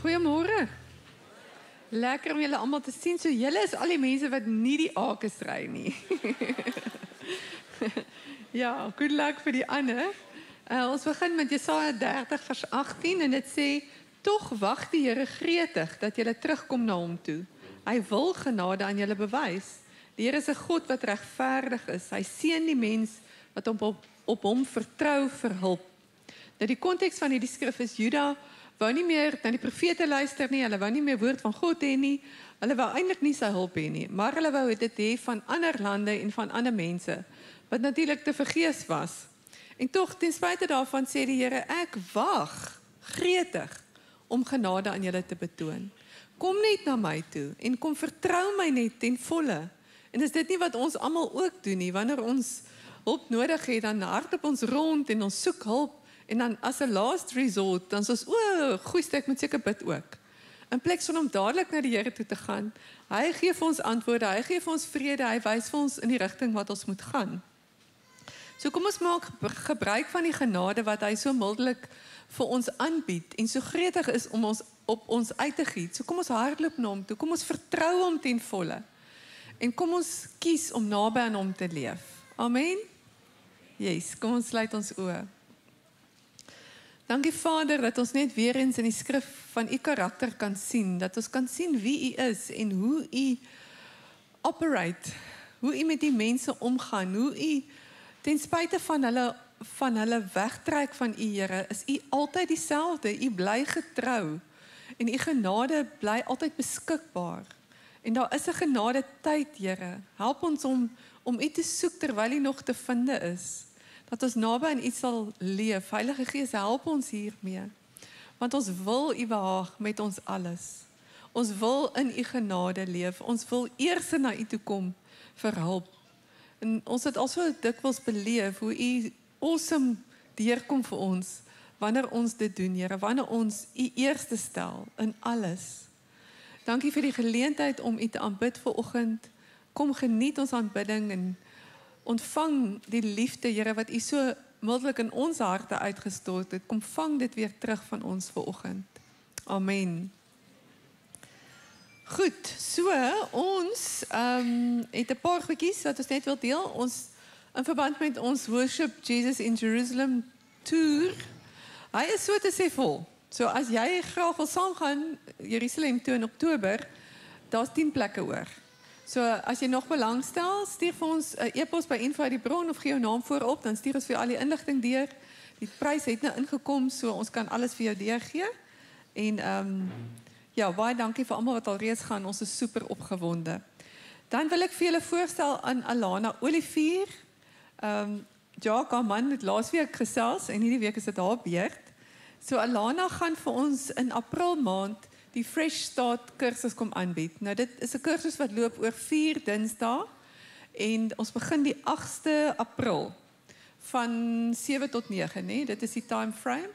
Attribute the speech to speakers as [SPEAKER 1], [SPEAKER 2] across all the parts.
[SPEAKER 1] Goeiemôre. Lekker om julle almal te sien. So julle is al die mense wat nie die akes ry nie. Ja, good luck vir die ander. Ons begin met Jesaja 30 vers 18 en dit sê: "Tog wag die Here gretig dat julle terugkom na hom toe. Hy wil genade aan julle bewys. Die Here is 'n God wat regverdig is. Hy seën die mens wat op hom vertrou vir hulp." Nou die konteks van hierdie skrif is Juda wou nie meer na die profete luister nie, hulle wou nie meer woord van God hê nie, hulle wou eintlik nie sy hulp hê nie, maar hulle wou dit hê van ander lande en van ander mense, wat natuurlik te vergeefs was. En tog, ten spyte daarvan sê die Here, ek wag gretig om genade aan julle te betoon. Kom net na my toe en kom vertrou my net ten volle. En is dit nie wat ons almal ook doen nie, wanneer ons hulp nodig het, dan hardloop ons rond en ons soek hulp, en dan as 'n last resort, dan is ons, goeie, ek moet seker bid ook. In plek van om dadelik na die Here toe te gaan, hy gee vir ons antwoorde, hy gee vir ons vrede, hy wys vir ons in die rigting wat ons moet gaan. So kom ons maak gebruik van die genade wat hy so mildelik vir ons aanbied, en so gretig is om ons op ons uit te giet. So kom ons hardloop na hom toe, kom ons vertrou hom ten volle, en kom ons kies om naby aan hom te leef. Amen? Yes, kom ons sluit ons oë. Dankie Vader dat ons net weer eens in die skrif van u karakter kan sien, dat ons kan sien wie u is en hoe u operate, hoe u met die mense omgaan, hoe u ten spyte van hulle wegtrek van u Here, is u altyd dieselfde, u bly getrou en u genade bly altyd beskikbaar. En daar is 'n genade tyd, Here. Help ons om u te soek terwyl u nog te vinde is. Dat ons naby aan u sal leef. Heilige Gees, help ons hiermee. Want ons wil u behaag met ons alles. Ons wil in u genade leef. Ons wil eers na u toe kom vir hulp. En ons het al so dikwels beleef hoe u awesome deurkom vir ons wanneer ons dit doen, Here, wanneer ons u eerste stel in alles. Dankie vir die geleentheid om u te aanbid vanoggend. Kom geniet ons aanbidding en ontvang die liefde, Here, wat u so mildelik in ons harte uitgestort het. Kom vang dit weer terug van ons vanoggend. Amen. Goed, so ons het 'n paar goedjies wat ons net wil deel. Ons in verband met ons Worship Jesus in Jerusalem tour. Hy is so te sê vol. So as jy graag wil saamgaan Jerusalem toe in Oktober, daar's 10 plekke oor. So as jy nog belangstel, stuur vir ons 'n e-pos by info@diebron of gee jou naam voorop, dan stuur ons vir al die inligting deur. Die prys het nou ingekom, so ons kan alles vir jou deurgee. En ja, baie dankie vir almal wat al reeds gaan. Ons is super opgewonde. Dan wil ek vir julle voorstel aan Alana Olivier. Ja, haar man het laasweek gesels en hierdie week is dit haar beurt. So Alana gaan vir ons in April maand die Fresh Start kursus kom aanbied. Nou dit is 'n kursus wat loop oor 4 Dinsdae en ons begin die 8ste April van 7 tot 9, nee, dit is die time frame.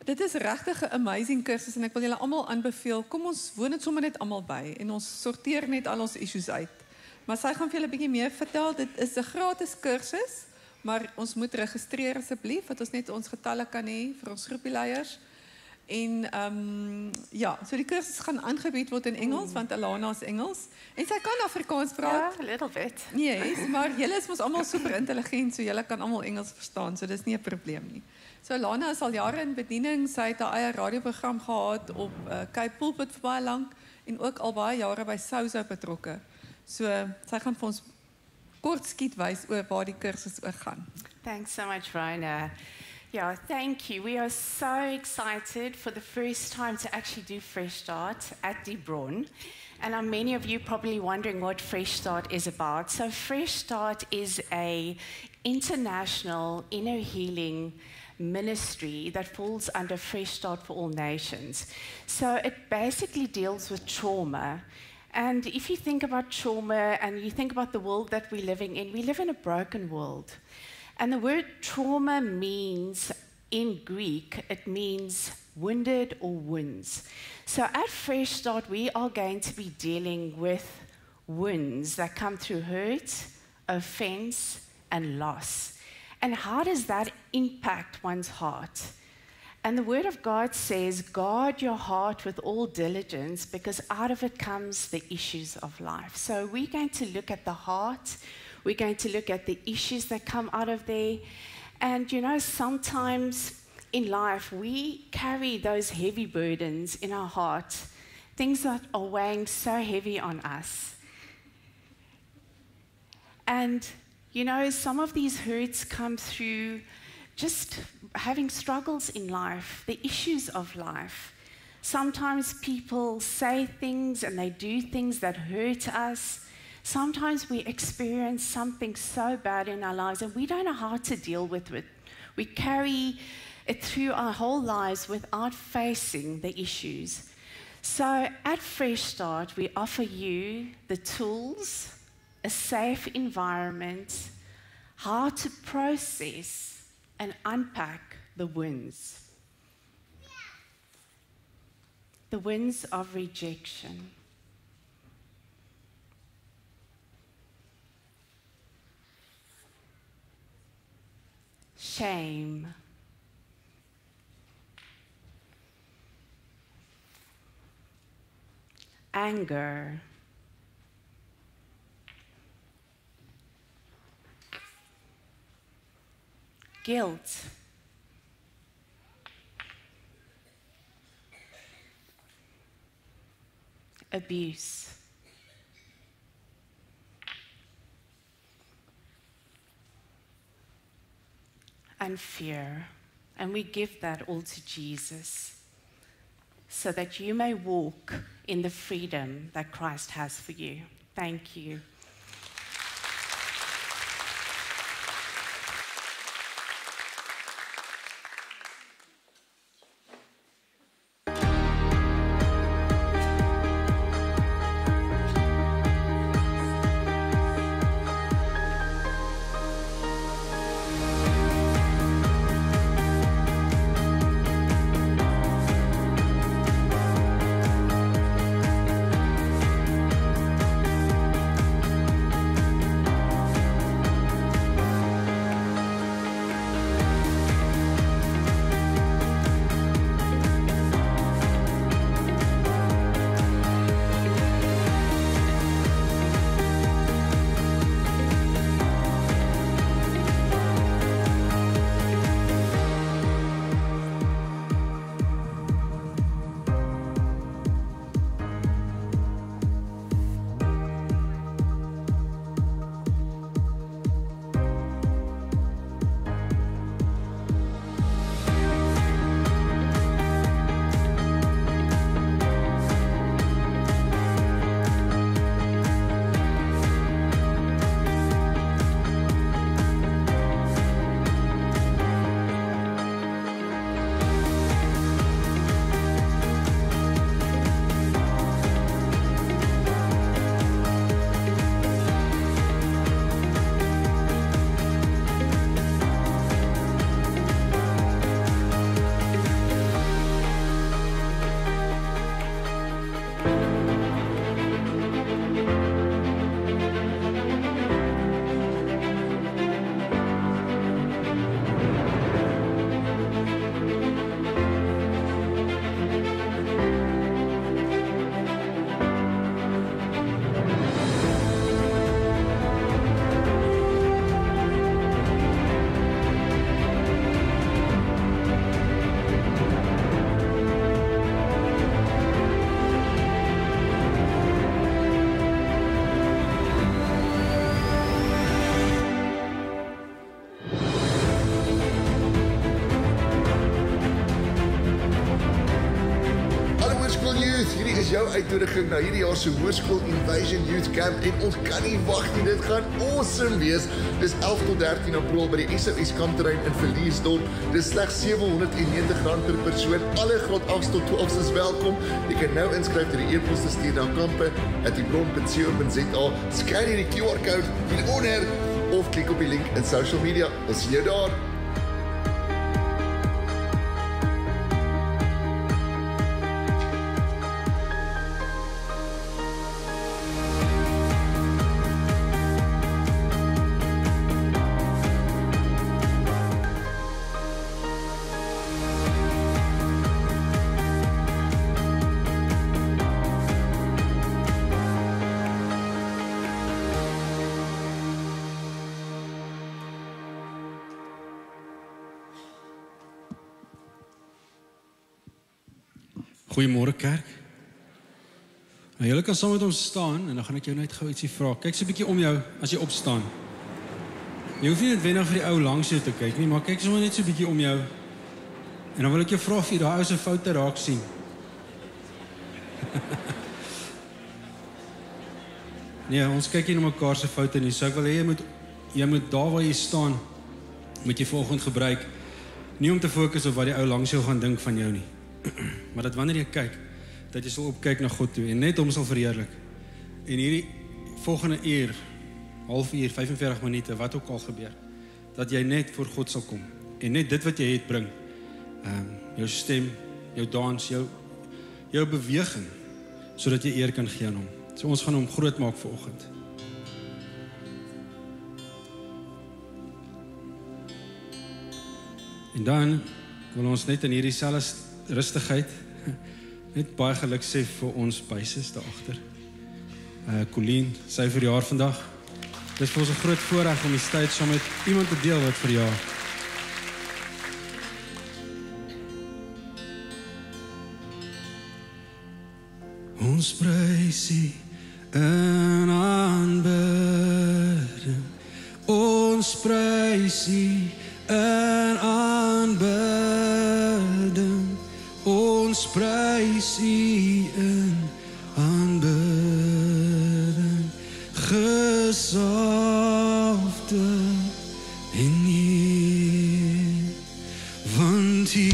[SPEAKER 1] Dit is regtig 'n amazing kursus en ek wil julle almal aanbeveel, kom ons woon dit sommer net almal by en ons sorteer net al ons issues uit. Maar sy gaan vir julle 'n bietjie meer vertel. Dit is 'n gratis kursus, maar ons moet registreer asseblief, dat ons net ons getalle kan hê vir ons groepieleiers. En ja, so die kursus gaan aangebied word in Engels, want Alana is Engels. En sy kan Afrikaans praat.
[SPEAKER 2] Ja, a little bit.
[SPEAKER 1] Yes, maar julle is mos almal super intelligent, so julle kan almal Engels verstaan, so dis nie 'n probleem nie. So Alana is al jare in bediening, sy het haar eie radioprogram gehad op Cape Pulpit vir baie lank, en ook al baie jare by Sousa betrokke. So sy gaan vir ons kort skiet wys oor waar die kursus oor gaan.
[SPEAKER 2] Thanks so much, Rhina. Yeah, thank you. We are so excited for the first time to actually do Fresh Start at Diebron. And many of you probably wondering what Fresh Start is about. So Fresh Start is a international inner healing ministry that falls under Fresh Start for All Nations. So it basically deals with trauma. And if you think about trauma and you think about the world that we're living in, we live in a broken world. And the word trauma means, in Greek, it means wounded or wounds. So at Fresh Start, we are going to be dealing with wounds that come through hurt, offense, and loss. And how does that impact one's heart? And the Word of God says, guard your heart with all diligence, because out of it comes the issues of life. So we're going to look at the heart. We're going to look at the issues that come out of there. And you know, sometimes in life, we carry those heavy burdens in our heart, things that are weighing so heavy on us. And you know, some of these hurts come through just having struggles in life, the issues of life. Sometimes people say things and they do things that hurt us. Sometimes we experience something so bad in our lives and we don't know how to deal with it. We carry it through our whole lives without facing the issues. So at Fresh Start, we offer you the tools, a safe environment, how to process and unpack the wounds. The wounds of rejection. Shame. Anger. Guilt. Abuse. And fear. And we give that all to Jesus so that you may walk in the freedom that Christ has for you. Thank you.
[SPEAKER 3] Jou uitnodiging na hierdie jaar se Hoërskool Invasion Youth Camp en ons kan nie wag nie, dit gaan awesome wees. Dis 11 tot 13 April by die SOS kampterrein in Verliesdorp. Dis slegs R790 per persoon. Alle graad 8 tot 12 is welkom. Jy kan nou inskryf deur die e-pos te stuur na kampe@diebron.co.za. Scan hierdie QR-code hieronder of klik op die link in social media. Ons sien jou daar.
[SPEAKER 4] Goeiemôre kerk. Nou, julle kan saam met ons staan en dan gaan ek jou net gou ietsie vra. Kyk so 'n bietjie om jou as jy opstaan. Jy hoef nie noodwendig vir die ou langs jou te kyk nie, maar kyk sommer net so 'n bietjie om jou. En dan wil ek jou vra of jy daai ou se foute raak sien. Nee, ons kyk nie na mekaar se foute nie. So ek wil hê jy moet daar waar jy staan, moet jy vanoggend gebruik, nie om te fokus op wat die ou langs jou gaan dink van jou nie. Maar dat wanneer jy kyk, dat jy sal opkyk na God toe en net hom sal verheerlik. En hierdie volgende uur, halfuur, 45 minute, wat ook al gebeur, dat jy net voor God sal kom en net dit wat jy het bring. Jou stem, jou dans, jou beweging, sodat jy eer kan gee aan hom. So ons gaan hom groot maak vanoggend. En dan wil ons net in hierdie selfde rustigheid net baie geluk sê vir ons buises daar agter. Colleen, sy verjaar vandag. Dit is vir ons 'n groot voorreg om die tyd saam met iemand te deel wat verjaar. Ons prys U in aanbidding. Ons prys U in aanbidding. Ons prys U in aanbidding. Gesalfde en eer, want U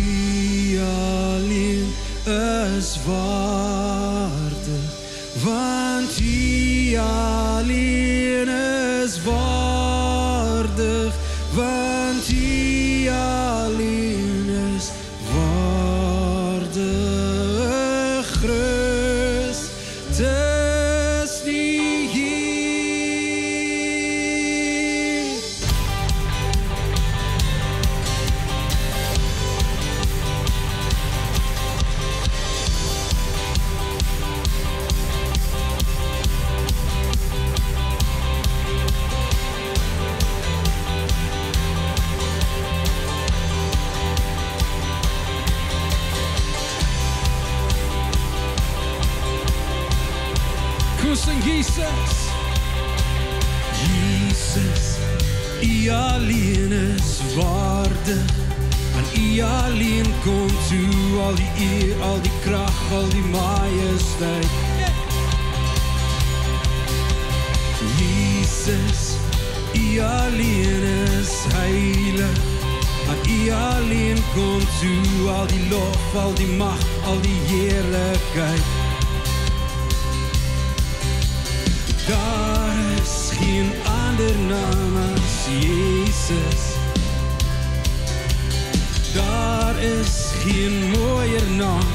[SPEAKER 4] alleen is waardig, want U alleen is waardig, want U alleen is waardig. Christus die Heer. Kom sing Jesus. Jesus, U alleen is waardig. Aan U alleen kom toe al die eer, al die krag, al die majesteit. Jesus, U alleen is heilig. Aan U alleen kom toe al die lof, al die mag, al die heerlikheid. Daar is geen ander naam as Jesus. Daar is geen mooier naam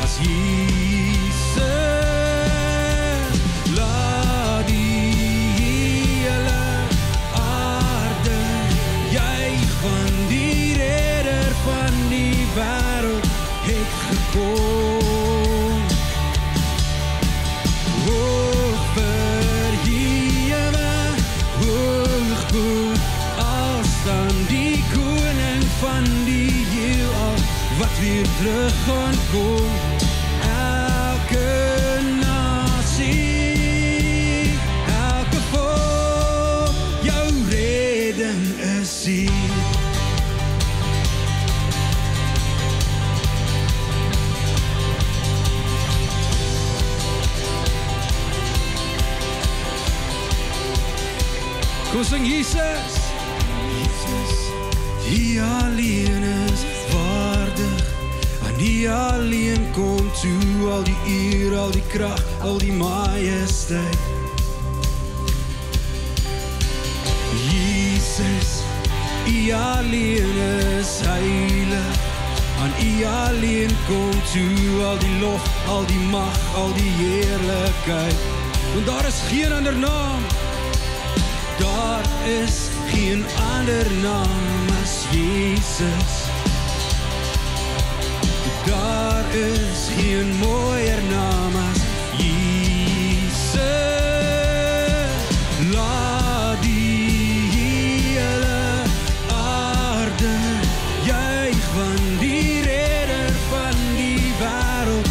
[SPEAKER 4] as Jesus. Laat die hele aarde juig, van die redder van die wêreld het gekom. Van die heelal wat weer terug gaan kom. Elke nasie, elke volk, jou redding is hier. Kom sing Jesus. U alleen is waardig, aan U alleen kom toe al die eer, al die krag, al die majesteit. Jesus, U alleen is heilig, aan U alleen kom toe al die lof, al die mag, al die heerlikheid. Want daar is geen ander naam, daar is geen ander naam as Jesus. Daar is geen mooier naam as Jesus. Laat die hele aarde juig, van die redder van die wêreld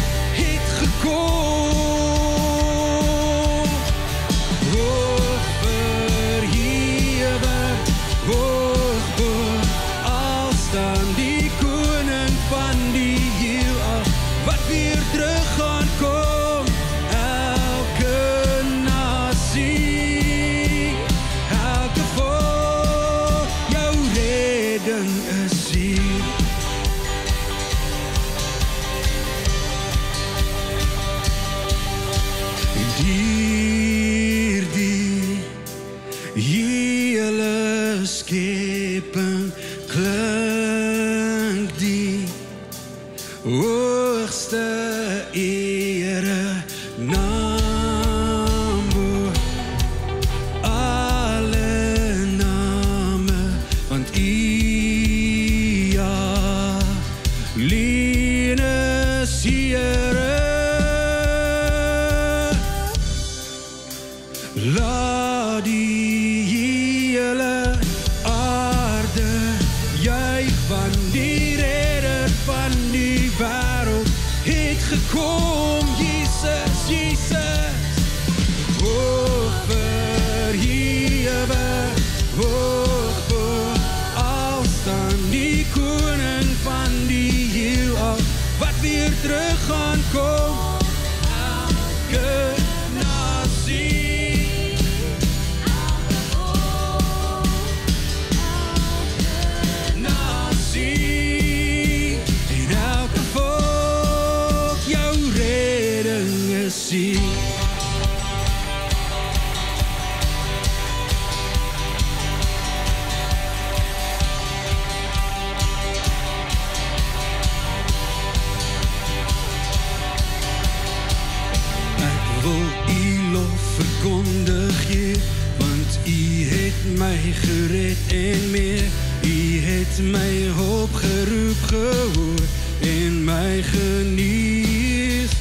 [SPEAKER 4] hoogste ere naam bo alle name, want U ja, Linus Here. Laat die hele aarde juig, want die redder van die wêreld het gekom, Jesus, Jesus. Hoog verhewe, hoog bo al staan die koning van die heelal, wat weer terug gaan kom. Elke verkondig jy, want U het my gered en meer. U het my opgeroep, gehoor en my geniet.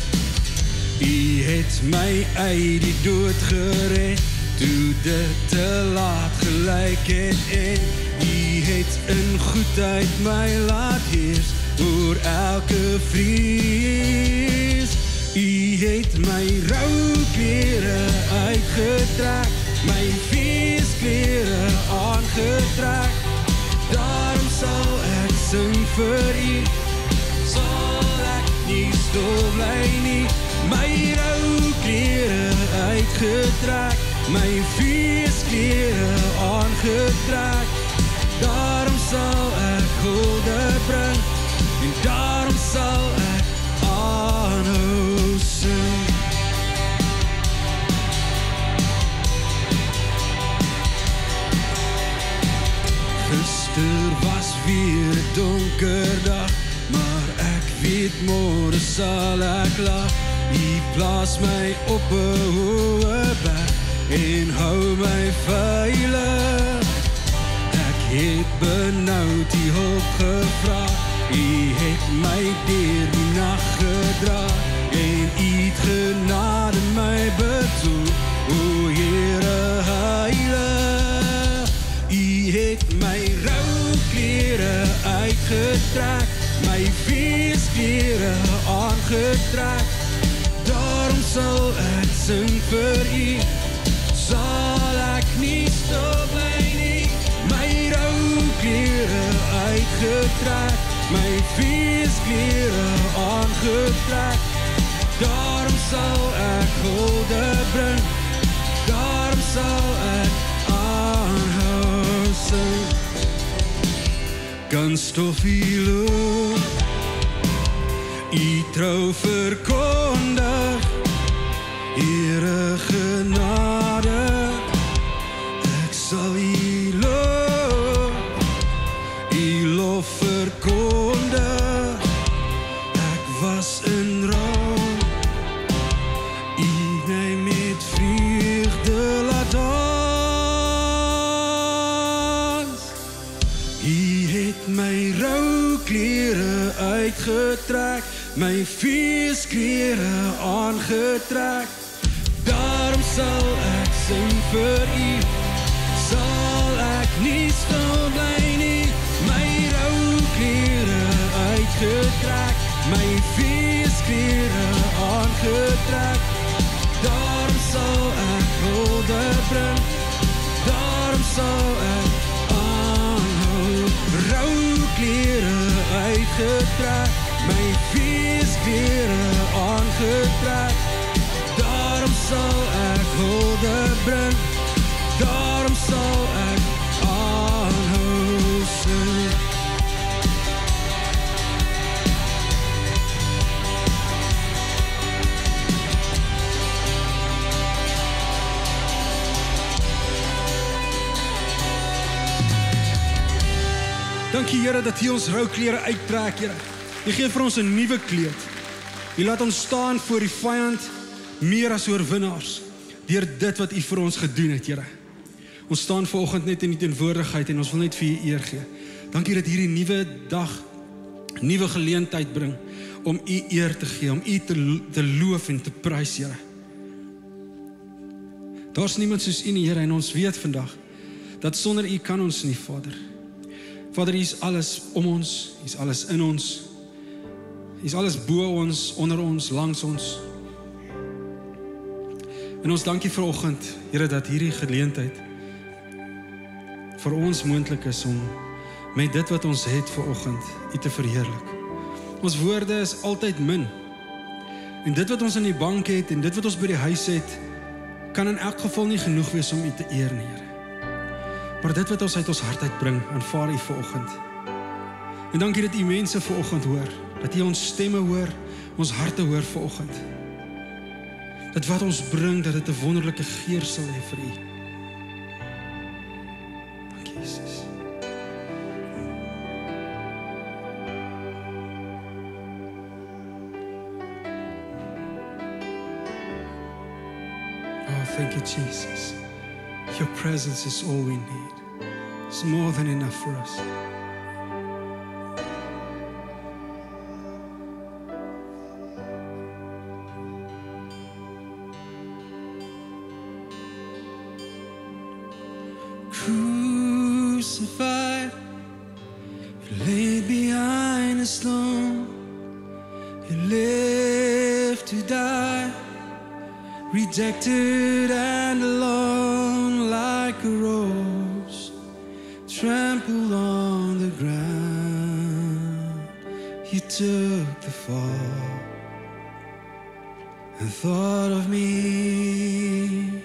[SPEAKER 4] U het my uit die dood gered, toe dit te laat gelyk het, en U het in goedheid my laat heers oor elke vrees. U het my rouklere uitgetrek, my feesklere aangetrek. Daarom sal ek sing vir U, sal ek nie stil bly nie. My rouklere uitgetrek, my feesklere aangetrek. Daarom sal ek hulde bring, en daarom sal ek aanhou sing. Gister was weer 'n donker dag, maar ek weet môre sal ek lag. U plaas my op 'n hoë berg en hou my veilig. Ek het benoud U hulp gevra, U het my deur die nag gedra, en U het genade my betoon, o Here heilig. U het my rouklere uitgetrek, my feesklere aangetrek. Daarom sal ek sing vir U, sal ek nie stil bly nie. My rouklere uitgetrek, my feesklere aangetrek. Daarom sal ek hulde bring, daarom sal ek aanhou sing. Kan stof U lof, U trou verkondig, Here genade, ek sal U lof, U lof verkondig. Ek was in rouw, U my met vreugde laat dans. U het my rouklere uitgetrek, my feesklere aangetrek. Daarom sal ek sing vir U, sal ek nie stil bly nie. My rouklere uitgetrek, my feesklere aangetrek. Daarom sal ek hulde bring, daarom sal ek aanhou. Rouklere uitgetrek, my feesklere aangetrek. Daarom sal ek hulde bring, daarom sal ek aanhou sing. Dankie Here dat U ons rouklere uittrek, Here. U gee vir ons 'n nuwe kleed. U laat ons staan voor die vyand meer as oorwinnaars deur dit wat U vir ons gedoen het, Here. Ons staan vanoggend net in die teenwoordigheid en ons wil net vir U eer gee. Dankie dat hierdie nuwe dag, nuwe geleentheid bring om U eer te gee, om U te loof en te prys, Here. Daar's niemand soos U nie, Here, en ons weet vandag dat sonder U kan ons nie, Vader. Vader, U is alles om ons, U is alles in ons, U is alles bo ons, onder ons, langs ons. En ons dankie vanoggend, Here, dat hierdie geleentheid vir ons moontlik is om met dit wat ons het vanoggend U te verheerlik. Ons woorde is altyd min. En dit wat ons in die bank het en dit wat ons by die huis het, kan in elk geval nie genoeg wees om U te eer nie, Here. Maar dit wat ons uit ons hart uitbring, aanvaar U vanoggend. En dankie dat U mense vanoggend hoor, dat U ons stemme hoor, ons harte hoor vanoggend. Dat wat ons bring, dat dit 'n wonderlike geur sal hê vir U. Dankie, Jesus. Oh, thank you, Jesus. Your presence is all we need. It's more than enough for us. Crucified, you laid behind a stone, you lived to die, rejected and alone like a rose, trampled on the ground. You took the fall and thought of me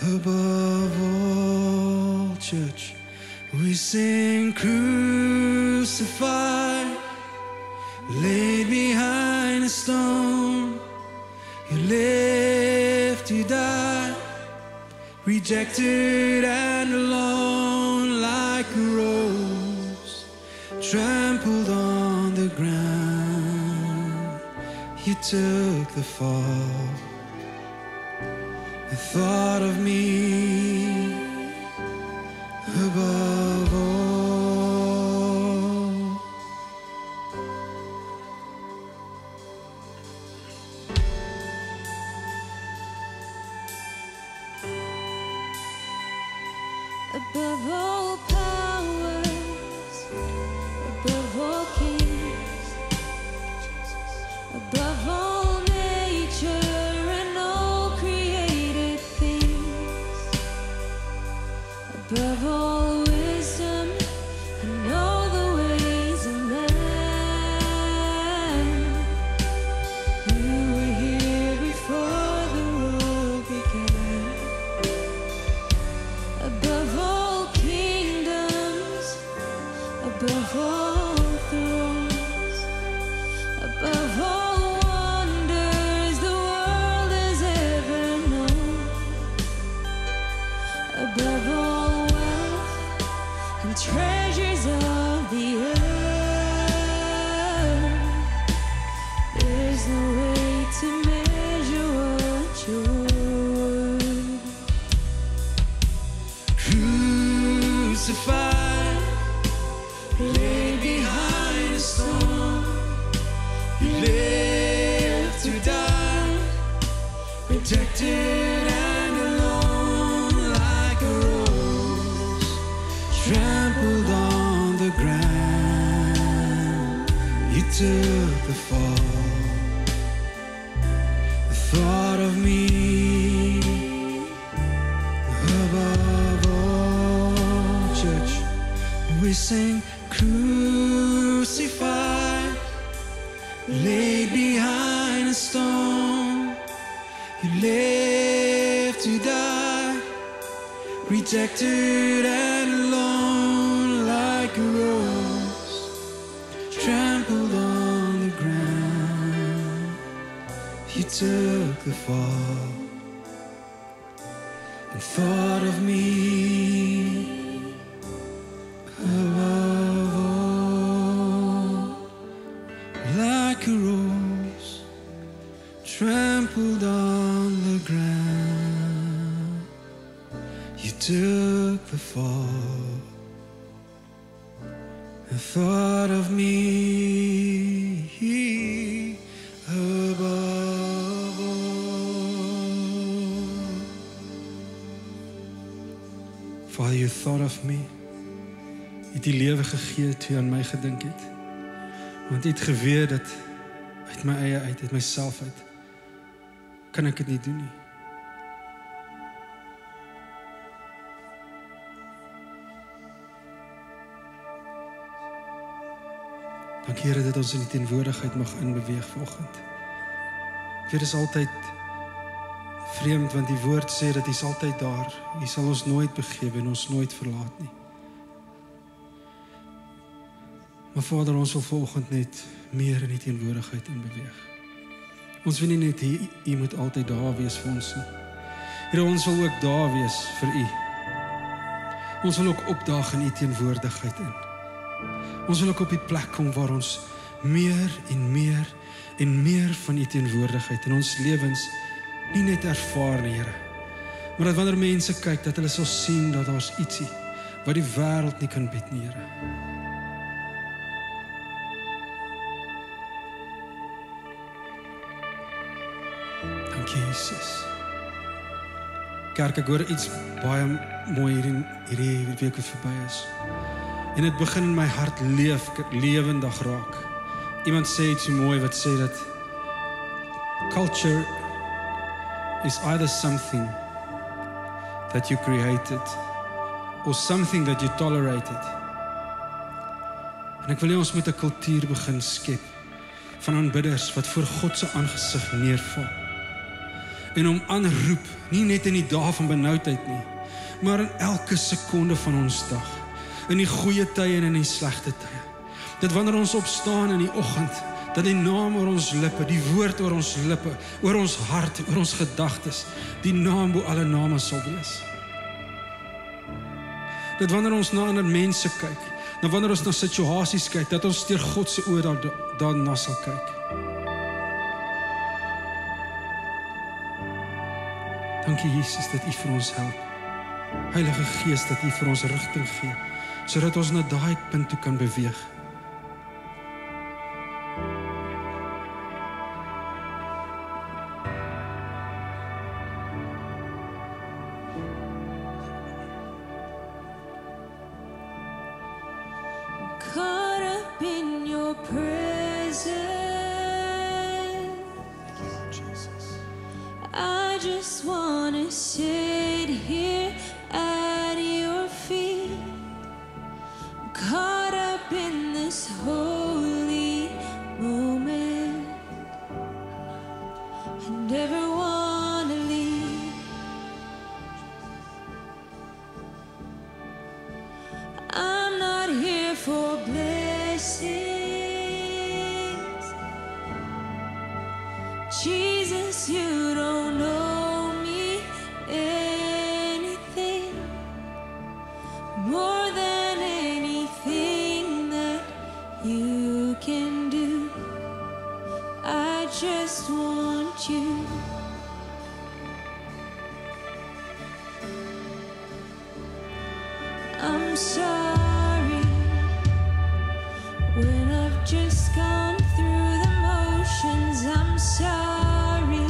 [SPEAKER 4] above all. Church, we sing crucified, laid behind a stone, you lived to die, rejected and alone like a rose, trampled on the ground. You took the fall and thought of me above all.
[SPEAKER 5] Above all powers, above all kings, above all nature and all created things, above all wisdom and all the ways of man. You were here before the world began. Above all kingdoms, above all thrones, above all wonders the world has ever known, above all wealth and treasures of the earth, there's no way to measure what you're worth.
[SPEAKER 4] Crucified, laid behind a stone, you lived to die, rejected and alone like a rose, trampled on the ground. You took the fall, the thought of me above all. Church, we sing crucified, laid behind a stone, you lived to die, rejected and alone like a rose, trampled on the ground. You took the fall and thought of me above all, like a rose, trampled on the ground. You took the fall. The thought of me above all. Father, you thought of me. Jy het die lewe gegee toe jy aan my gedink het. Want jy het geweet dat uit my eie uit myself uit kan ek dit nie doen nie. Dankie Here dat ons in die teenwoordigheid mag inbeweeg vanoggend. Ek weet dit is altyd vreemd want die woord sê dat hy is altyd daar. Hy sal ons nooit begewe en ons nooit verlaat nie. Maar Vader, ons wil vanoggend net meer in die teenwoordigheid inbeweeg. Ons wil nie net hier, U moet altyd daar wees vir ons nie. Here, ons wil ook daar wees vir U. Ons wil ook opdaag in U teenwoordigheid in. Ons wil ook op die plek kom waar ons meer en meer en meer van U teenwoordigheid in ons lewens nie net ervaar nie, Here. Maar dat wanneer mense kyk, dat hulle sal sien dat daar's ietsie wat die wêreld nie kan bied nie, Here. Dankie, Jesus. Kerk, ek hoor iets baie mooi hierdie week wat verby is. En dit begin in my hart lewendig raak. Iemand sê iets mooi wat sê dat culture is either something that you created or something that you tolerated. En ek wil hê ons moet 'n kultuur begin skep van aanbidders wat voor God se aangesig neerval. En hom aanroep, nie net in die dae van benoudheid nie, maar in elke sekonde van ons dag. In die goeie tye en in die slegte tye. Dat wanneer ons opstaan in die oggend, dat die naam oor ons lippe, die woord oor ons lippe, oor ons hart, oor ons gedagtes, die naam bo alle name sal wees. Dat wanneer ons na ander mense kyk, dat wanneer ons na situasies kyk, dat ons deur God se oë daarna sal kyk. Dankie Jesus dat U vir ons help. Heilige Gees, dat U vir ons rigting gee, sodat ons na daai punt toe kan beweeg.
[SPEAKER 5] Caught up in your presence, I just want to sit here at your feet, caught up in this holy moment, I never want to leave. I'm not here for blessings, Jesus, you don't owe me anything more than anything that you can do. I just want you. I'm sorry when I've just gone through the motions. I'm sorry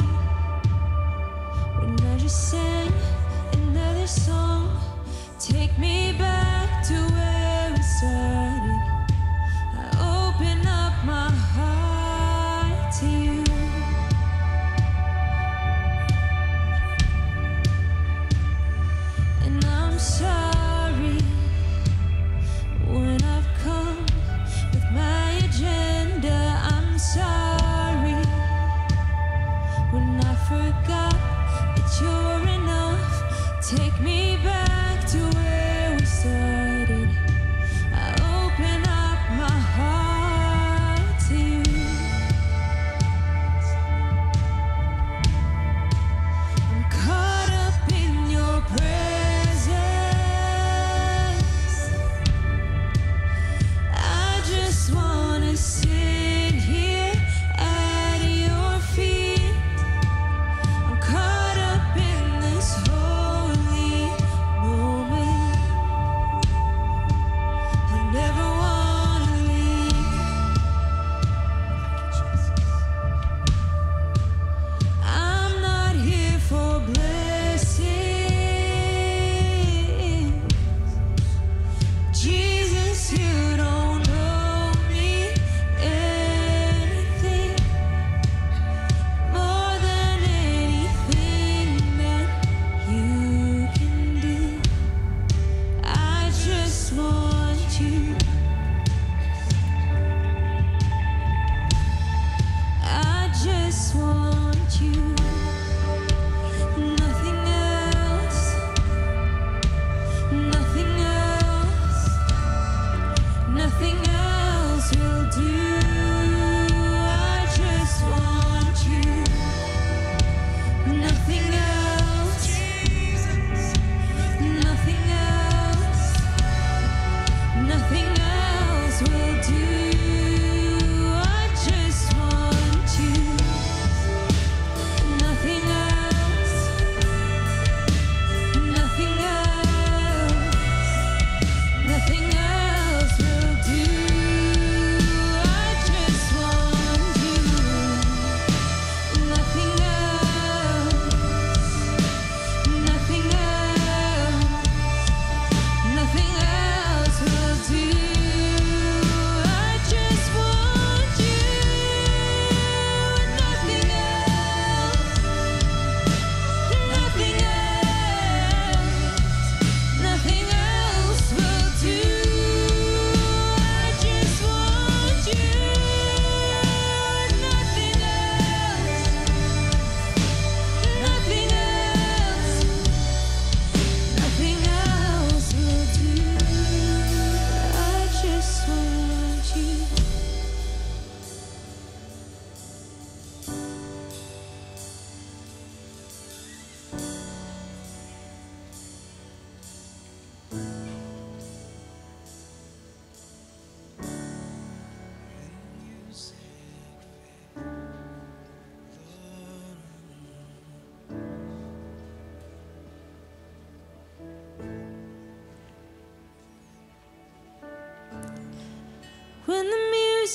[SPEAKER 5] when I just sang another song. Take me back to where we started. I open up my heart to you. And I'm sorry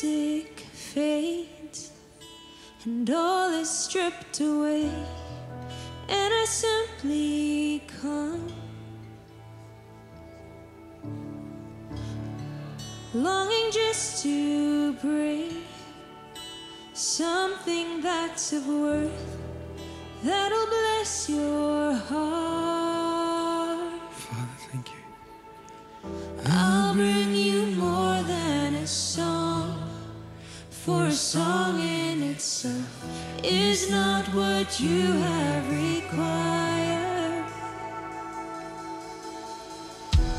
[SPEAKER 5] music fades and all is stripped away, and I simply come, longing just to bring something that's of worth that'll bless your heart.
[SPEAKER 4] Father, thank you.
[SPEAKER 5] I'll bring you more than a song, for a song in itself is not what you have required.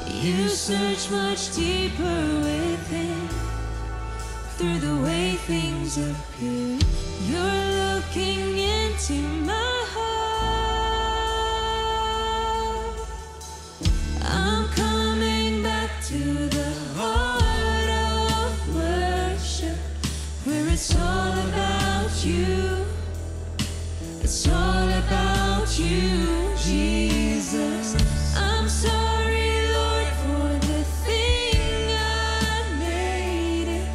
[SPEAKER 5] You search much deeper within, through the way things appear. You're looking into my heart. I'm coming back to the heart of worship, where it's all about you. It's all about you, Jesus. I'm sorry, Lord, for the thing I made it,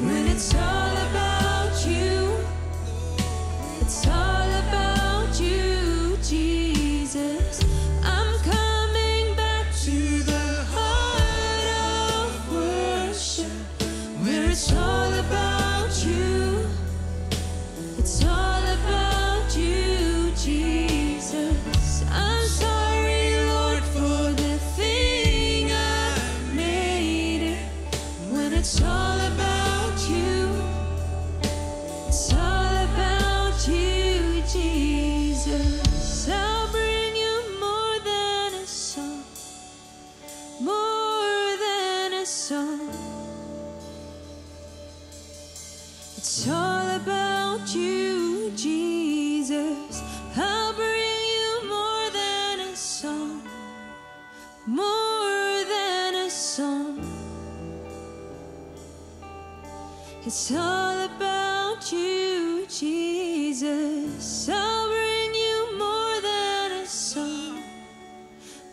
[SPEAKER 5] when it's all about you. It's all about you, Jesus. I'm coming back to the heart of worship, where it's all about you. It's all about you, Jesus. I'm sorry, Lord, for the thing I made it, when it's all about you. It's all about you, Jesus. I'll bring you more than a song, more than a song. It's all about you, Jesus. I'll bring you more than a song, more than a song. It's all about you, Jesus. I'll bring you more than a song,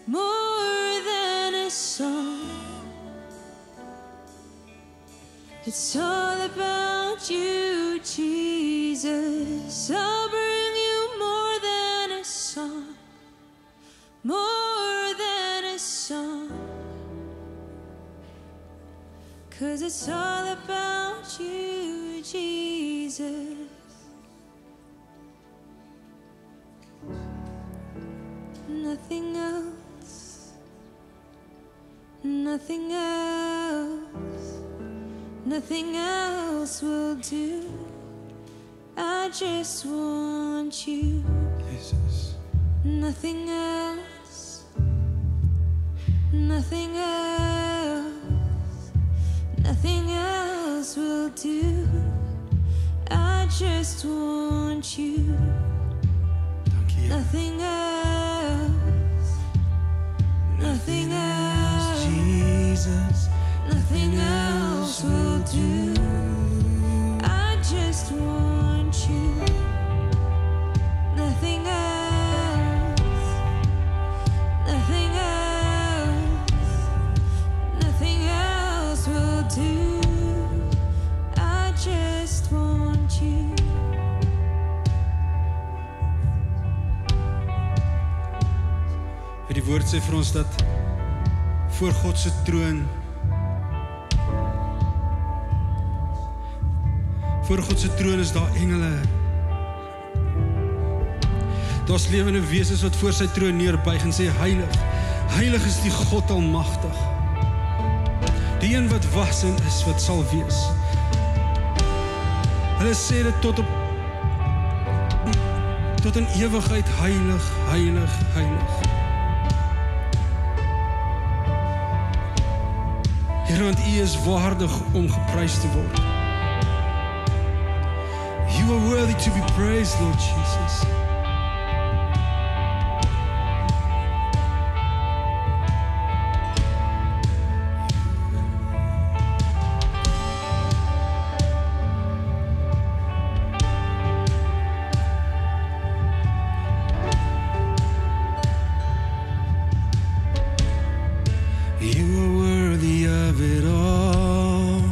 [SPEAKER 5] more than a song. It's all about you, Jesus. I'll bring you more than a song, more than a song. 'Cause it's all about you, Jesus. Nothing else, nothing else, nothing else will do. I just want you.
[SPEAKER 4] Jesus.
[SPEAKER 5] Nothing else, nothing else, nothing else will do. I just want you.
[SPEAKER 4] Dankie, Here.
[SPEAKER 5] Nothing else, nothing else,
[SPEAKER 4] Jesus.
[SPEAKER 5] nothing else will do. I just want you. Nothing else, nothing else, nothing else will do. I just want you.
[SPEAKER 4] Die woord sê vir ons dat voor God se troon, voor God se troon is daar engele. Daar's lewende wesens wat voor sy troon neerbuig en sê heilig, heilig is die God almagtig. Die een wat was en is wat sal wees. Hulle sê dit tot in ewigheid heilig, heilig, heilig. Here, want U is waardig om geprys te word. You are worthy to be praised, Lord Jesus. You are worthy of it all.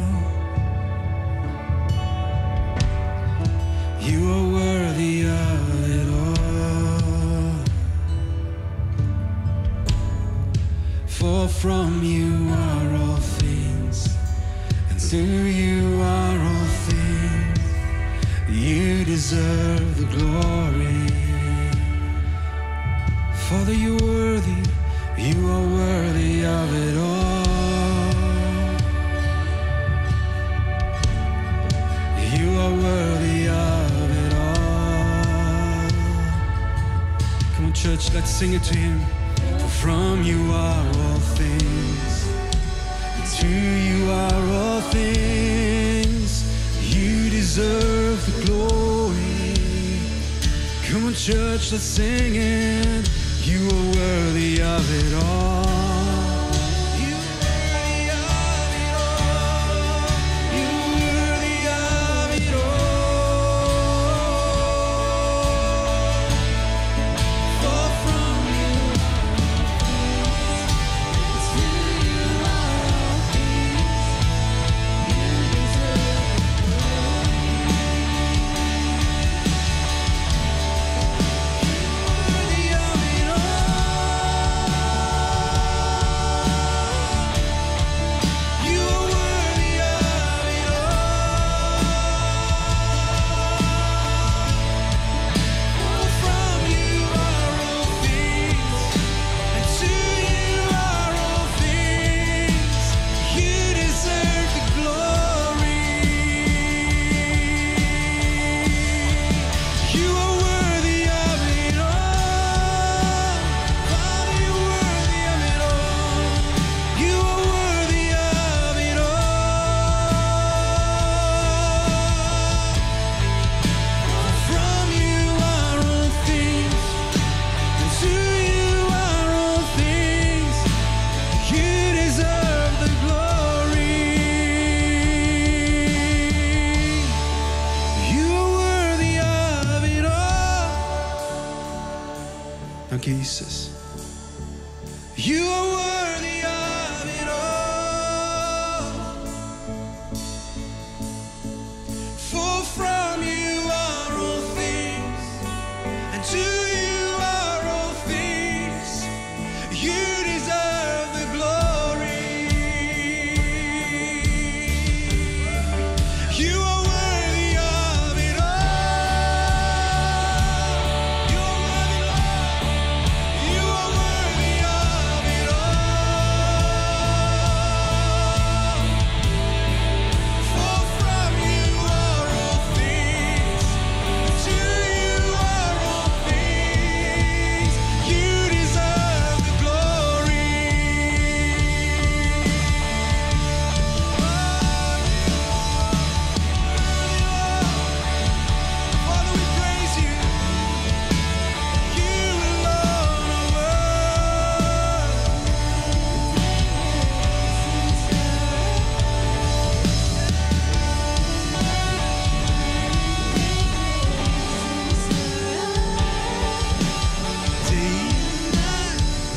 [SPEAKER 4] from you are all things, and to you are all things. You deserve the glory. Father, you're worthy, you are worthy of it all. You are worthy of it all. Come on, church, let's sing it to him. For from you are all things, and to you are all things. You deserve the glory. Come on, church, let's sing it. You are worthy of it all. You are worthy of it all. You are worthy of it all. For from you to you are all things. You deserve the Jesus. You are worthy of it all. For from you are all things, and to you are all things. You deserve the glory. You are worthy of it all. You are worthy of it all. For from you are all things, to you are all things. You deserve the glory. Father, we praise you. You alone are worthy.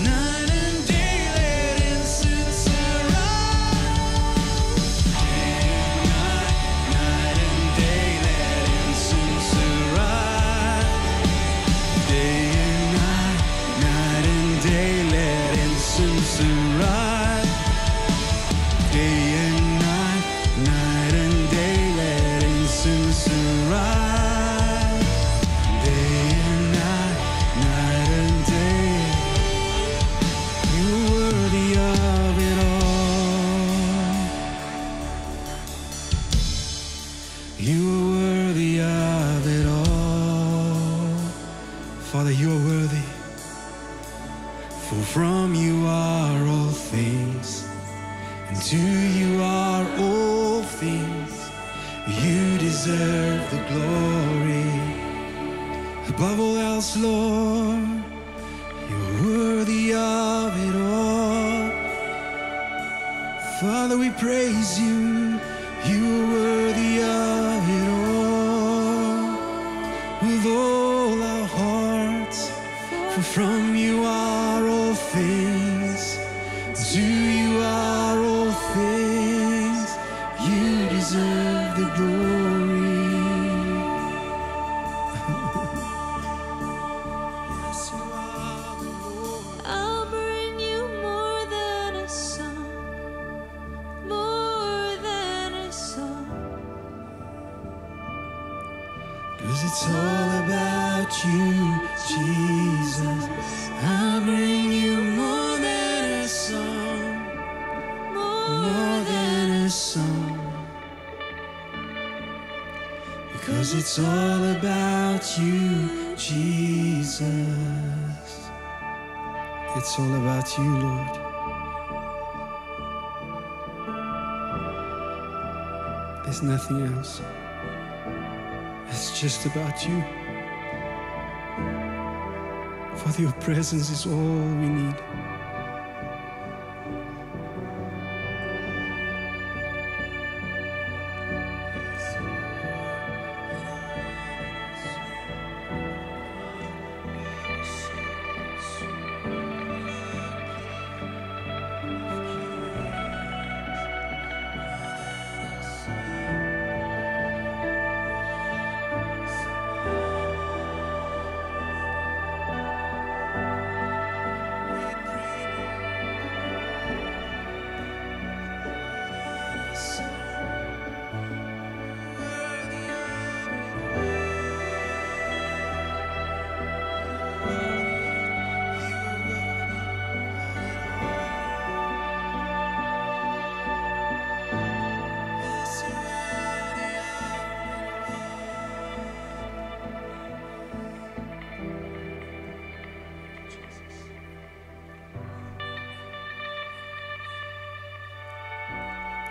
[SPEAKER 4] Night and day, let incense arise. Night and day, let incense arise. Day and day, let incense arise. Day and night and day, let incense arise. Day and night and day. You're worthy of it all. You are worthy of it all. Father, you are worthy. For from you are all things, and to you are all things. You deserve the glory. Above all else, Lord, you're worthy of it all. Father, we praise you. You are worthy of it all. With all our hearts, for from you are all things. To you are all things. You deserve the glory. Yes, you are the Lord.
[SPEAKER 5] I'll bring you more than a
[SPEAKER 4] all about you, Jesus. I bring you more than a song, more than a song. Because it's all about you, Jesus. It's all about you, Lord. There's nothing else. It's just about you. Father, your presence is all we need.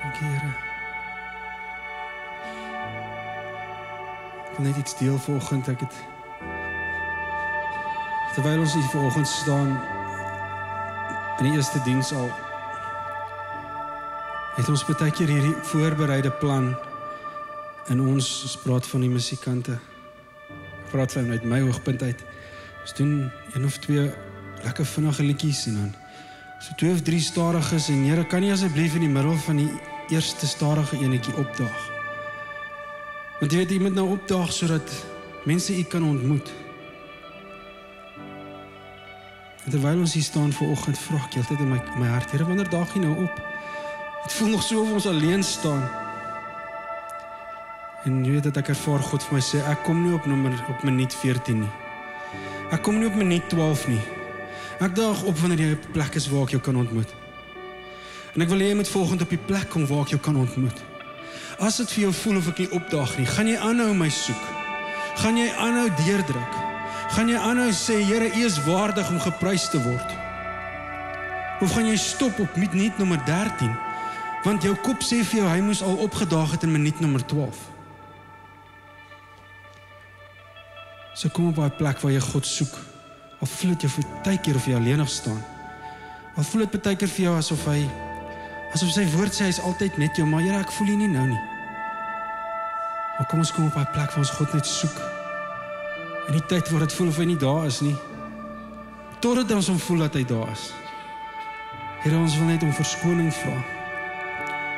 [SPEAKER 4] Dankie, Here. Ek wil net iets deel vanoggend. Terwyl ons hier vanoggend staan in die eerste diens al, het ons baie keer hierdie voorbereide plan in ons praat van die musikante. Ek praat vanuit my oogpunt uit. Ons doen 1 of 2 lekker vinnige liedjies en dan so 2 of 3 stadiges en Here, kan nie asseblief in die middel van die eerste stadige enetjie opdaag. Want jy weet, jy moet nou opdaag sodat mense u kan ontmoet. En terwyl ons hier staan vanoggend, vra ek altyd in my hart, Here, wanneer daag jy nou op? Het voel nog so of ons alleen staan. En jy weet dat ek ervaar God vir my sê, ek kom nie op minuut 14 nie. Ek kom nie op minuut 12 nie. Ek daag op wanneer jy op 'n plek is waar ek jou kan ontmoet. En ek wil hê jy moet volgende op die plek kom waar ek jou kan ontmoet. As dit vir jou voel of ek nie opdaag nie, gaan jy aanhou my soek. Gaan jy aanhou deurdruk. Gaan jy aanhou sê, Here, U is waardig om geprys te word. Of gaan jy stop op minuut nommer 13? Want jou kop sê vir jou, hy moes al opgedaag het in minuut nommer 12. So kom op daai plek waar jy God soek. Al voel dit jou partykeer of jy alleenig staan. Al voel dit partykeer vir jou asof sy woord sê, hy is altyd met jou, maar Here, ek voel jy nie nou nie. Maar kom ons kom op daai plek waar ons God net soek. In die tyd waar dit voel of hy nie daar is nie. Totdat ons hom voel dat hy daar is. Here, ons wil net om verskoning vra.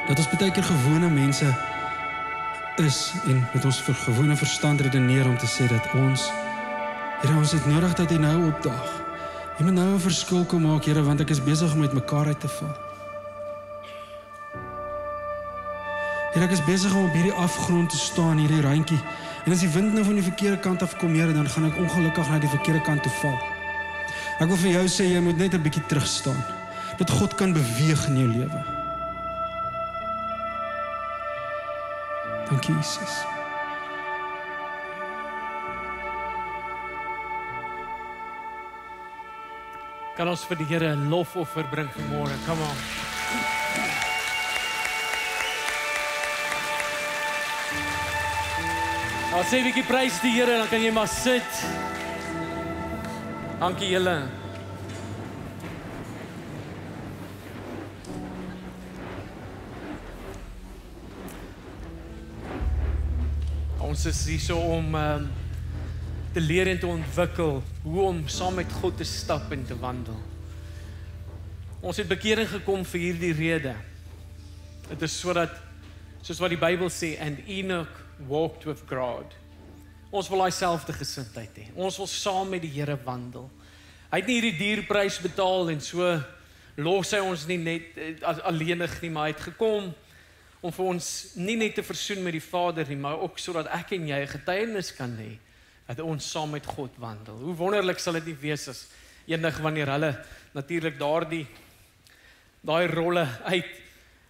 [SPEAKER 4] Dat ons partykeer gewone mense is en met ons gewone verstand redeneer om te sê dat ons, Here, ons het nodig dat hy nou opdaag. Jy moet nou 'n verskil kom maak, Here, want ek is besig om uit mekaar uit te val. Here, ek is besig om op hierdie afgrond te staan, hierdie randjie. En as die wind nou van die verkeerde kant af kom, Here, dan gaan ek ongelukkig na die verkeerde kant toe val. Ek wil vir jou sê, jy moet net 'n bietjie terug staan. Dat God kan beweeg in jou lewe. Dankie, Jesus.
[SPEAKER 6] Kan ons vir die Here 'n lofoffer bring vanmôre? Come on. As sê 'n bietjie prys die Here, dan kan jy maar sit. Dankie julle. Ons is hier so om te leer en te ontwikkel hoe om saam met God te stap en te wandel. Ons het bekering gekom vir hierdie rede. Dit is sodat, soos wat die Bybel sê, and Enoch walked with God. Ons wil daai selfde gesindheid hê. Ons wil saam met die Here wandel. Hy het nie hierdie dierprys betaal en so los hy ons nie net alleenig nie, maar hy het gekom om vir ons nie net te versoen met die Vader nie, maar ook sodat ek en jy 'n getuienis kan hê dat ons saam met God wandel. Hoe wonderlik sal dit nie wees as eendag wanneer hulle natuurlik daai rolle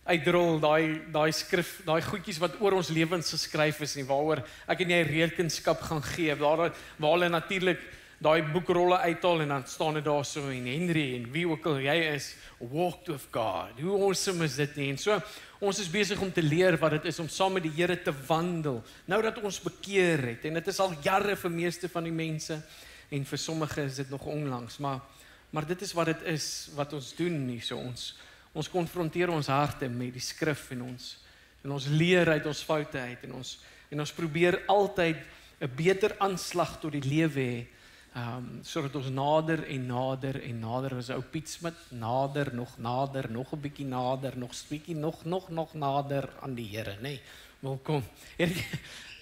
[SPEAKER 6] uitrol, daai skrif, daai goedjies wat oor ons lewens geskryf is nie, waaroor ek en jy rekenskap gaan gee, waar hulle natuurlik daai boekrolle uithaal en dan staan dit daar so en Henry en wie ook al jy is, walked with God. Hoe awesome is dit nie? En so, ons is besig om te leer wat dit is om saam met die Here te wandel, nou dat ons bekeer het, en dit is al jare vir meeste van die mense, en vir sommige is dit nog onlangs, maar dit is wat dit is, wat ons doen nie, so ons konfronteer ons harte met die skrif en ons leer uit ons foute uit en ons probeer altyd 'n beter aanslag tot die lewe hê, sodat ons nader en nader en nader, as ou Piet Smit, nader, nog 'n bietjie nader, nog 'n bietjie nog nader aan die Here, nê. Welkom.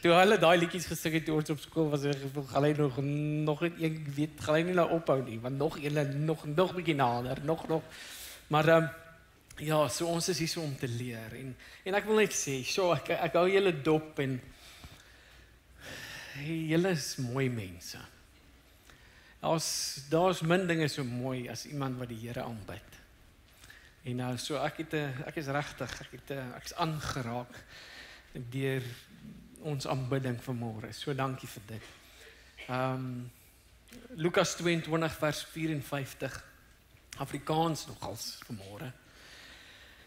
[SPEAKER 6] Toe hulle daai liedjies gesing het toe ons op skool was, gaan hy nog een weet, gaan hy nie nou ophou nie, want nog 'n bietjie nader, nog. Maar ja, so ons is hier so om te leer en ek wil net sê, so ek hou julle dop en julle is mooi mense. Daar's min dinge so mooi as iemand wat die Here aanbid. En so ek is regtig, ek is aangeraak deur ons aanbidding vanmôre. So dankie vir dit. Lukas 22 vers 54, Afrikaans nogals vanmôre.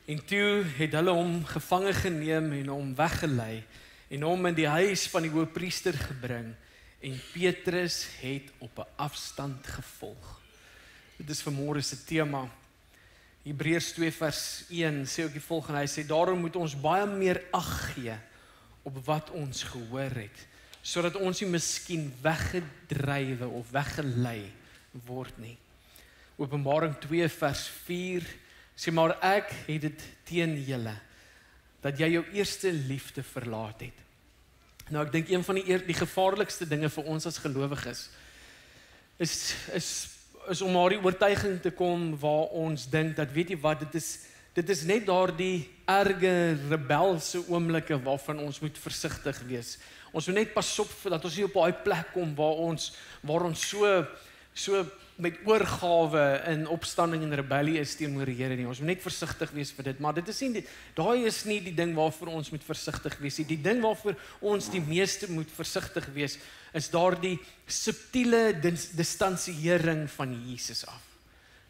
[SPEAKER 6] En toe het hulle hom gevange geneem en hom weggelei en hom in die huis van die hoëpriester gebring. En Petrus het op 'n afstand gevolg. Dit is vanmôre se tema. Hebreërs 2 vers 1 sê ook die volgende, hy sê, daarom moet ons baie meer ag gee op wat ons gehoor het, sodat ons nie miskien weggedrywe of weggelei word nie. Openbaring 2 vers 4 sê, maar ek het dit teen julle, dat jy jou eerste liefde verlaat het. Nou ek dink een van die gevaarlikste dinge vir ons as gelowiges is om na die oortuiging te kom waar ons dink dat weet jy wat, dit is net daardie erge rebelse oomblikke waarvan ons moet versigtig wees. Ons moet net pas op dat ons nie op daai plek kom waar ons so met oorgawe in opstanding en rebellie is teenoor die Here nie. Ons moet net versigtig wees vir dit, maar daai is nie die ding waarvoor ons moet versigtig wees nie. Die ding waarvoor ons die meeste moet versigtig wees, is daardie subtiele distansiering van Jesus af.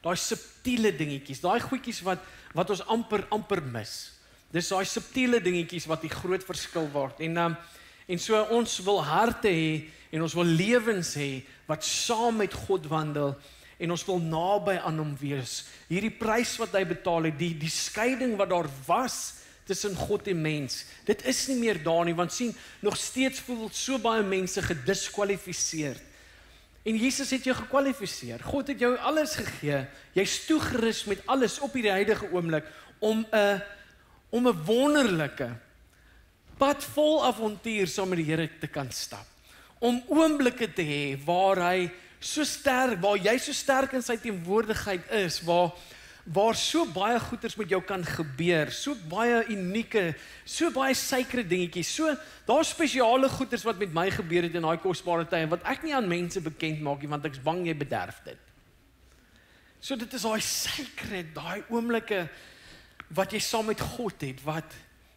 [SPEAKER 6] Daai subtiele dingetjies, daai goedjies wat ons amper mis. Dis daai subtiele dingetjies wat die groot verskil word. En so ons wil harte hê en ons wil lewens hê wat saam met God wandel en ons wil naby aan hom wees. Hierdie prys wat hy betaal het, die skeiding wat daar was tussen God en mens, dit is nie meer daar nie, want sien, nog steeds voel so baie mense gediskwalifiseer. En Jesus het jou gekwalifiseer. God het jou alles gegee. Jy's toegerus met alles op hierdie huidige oomblik om 'n wonderlike pad vol avontuur saam met die Here te kan stap. Om oomblikke te hê waar jy so sterk in sy teenwoordigheid is, waar so baie goeders met jou kan gebeur, so baie unieke, so baie suikere dingetjies, daar spesiale goeders wat met my gebeur het in daai kosbare tye, wat ek nie aan mense bekend maak nie, want ek is bang jy bederf dit. So dit is daai suikere, daai oomblikke wat jy saam met God het,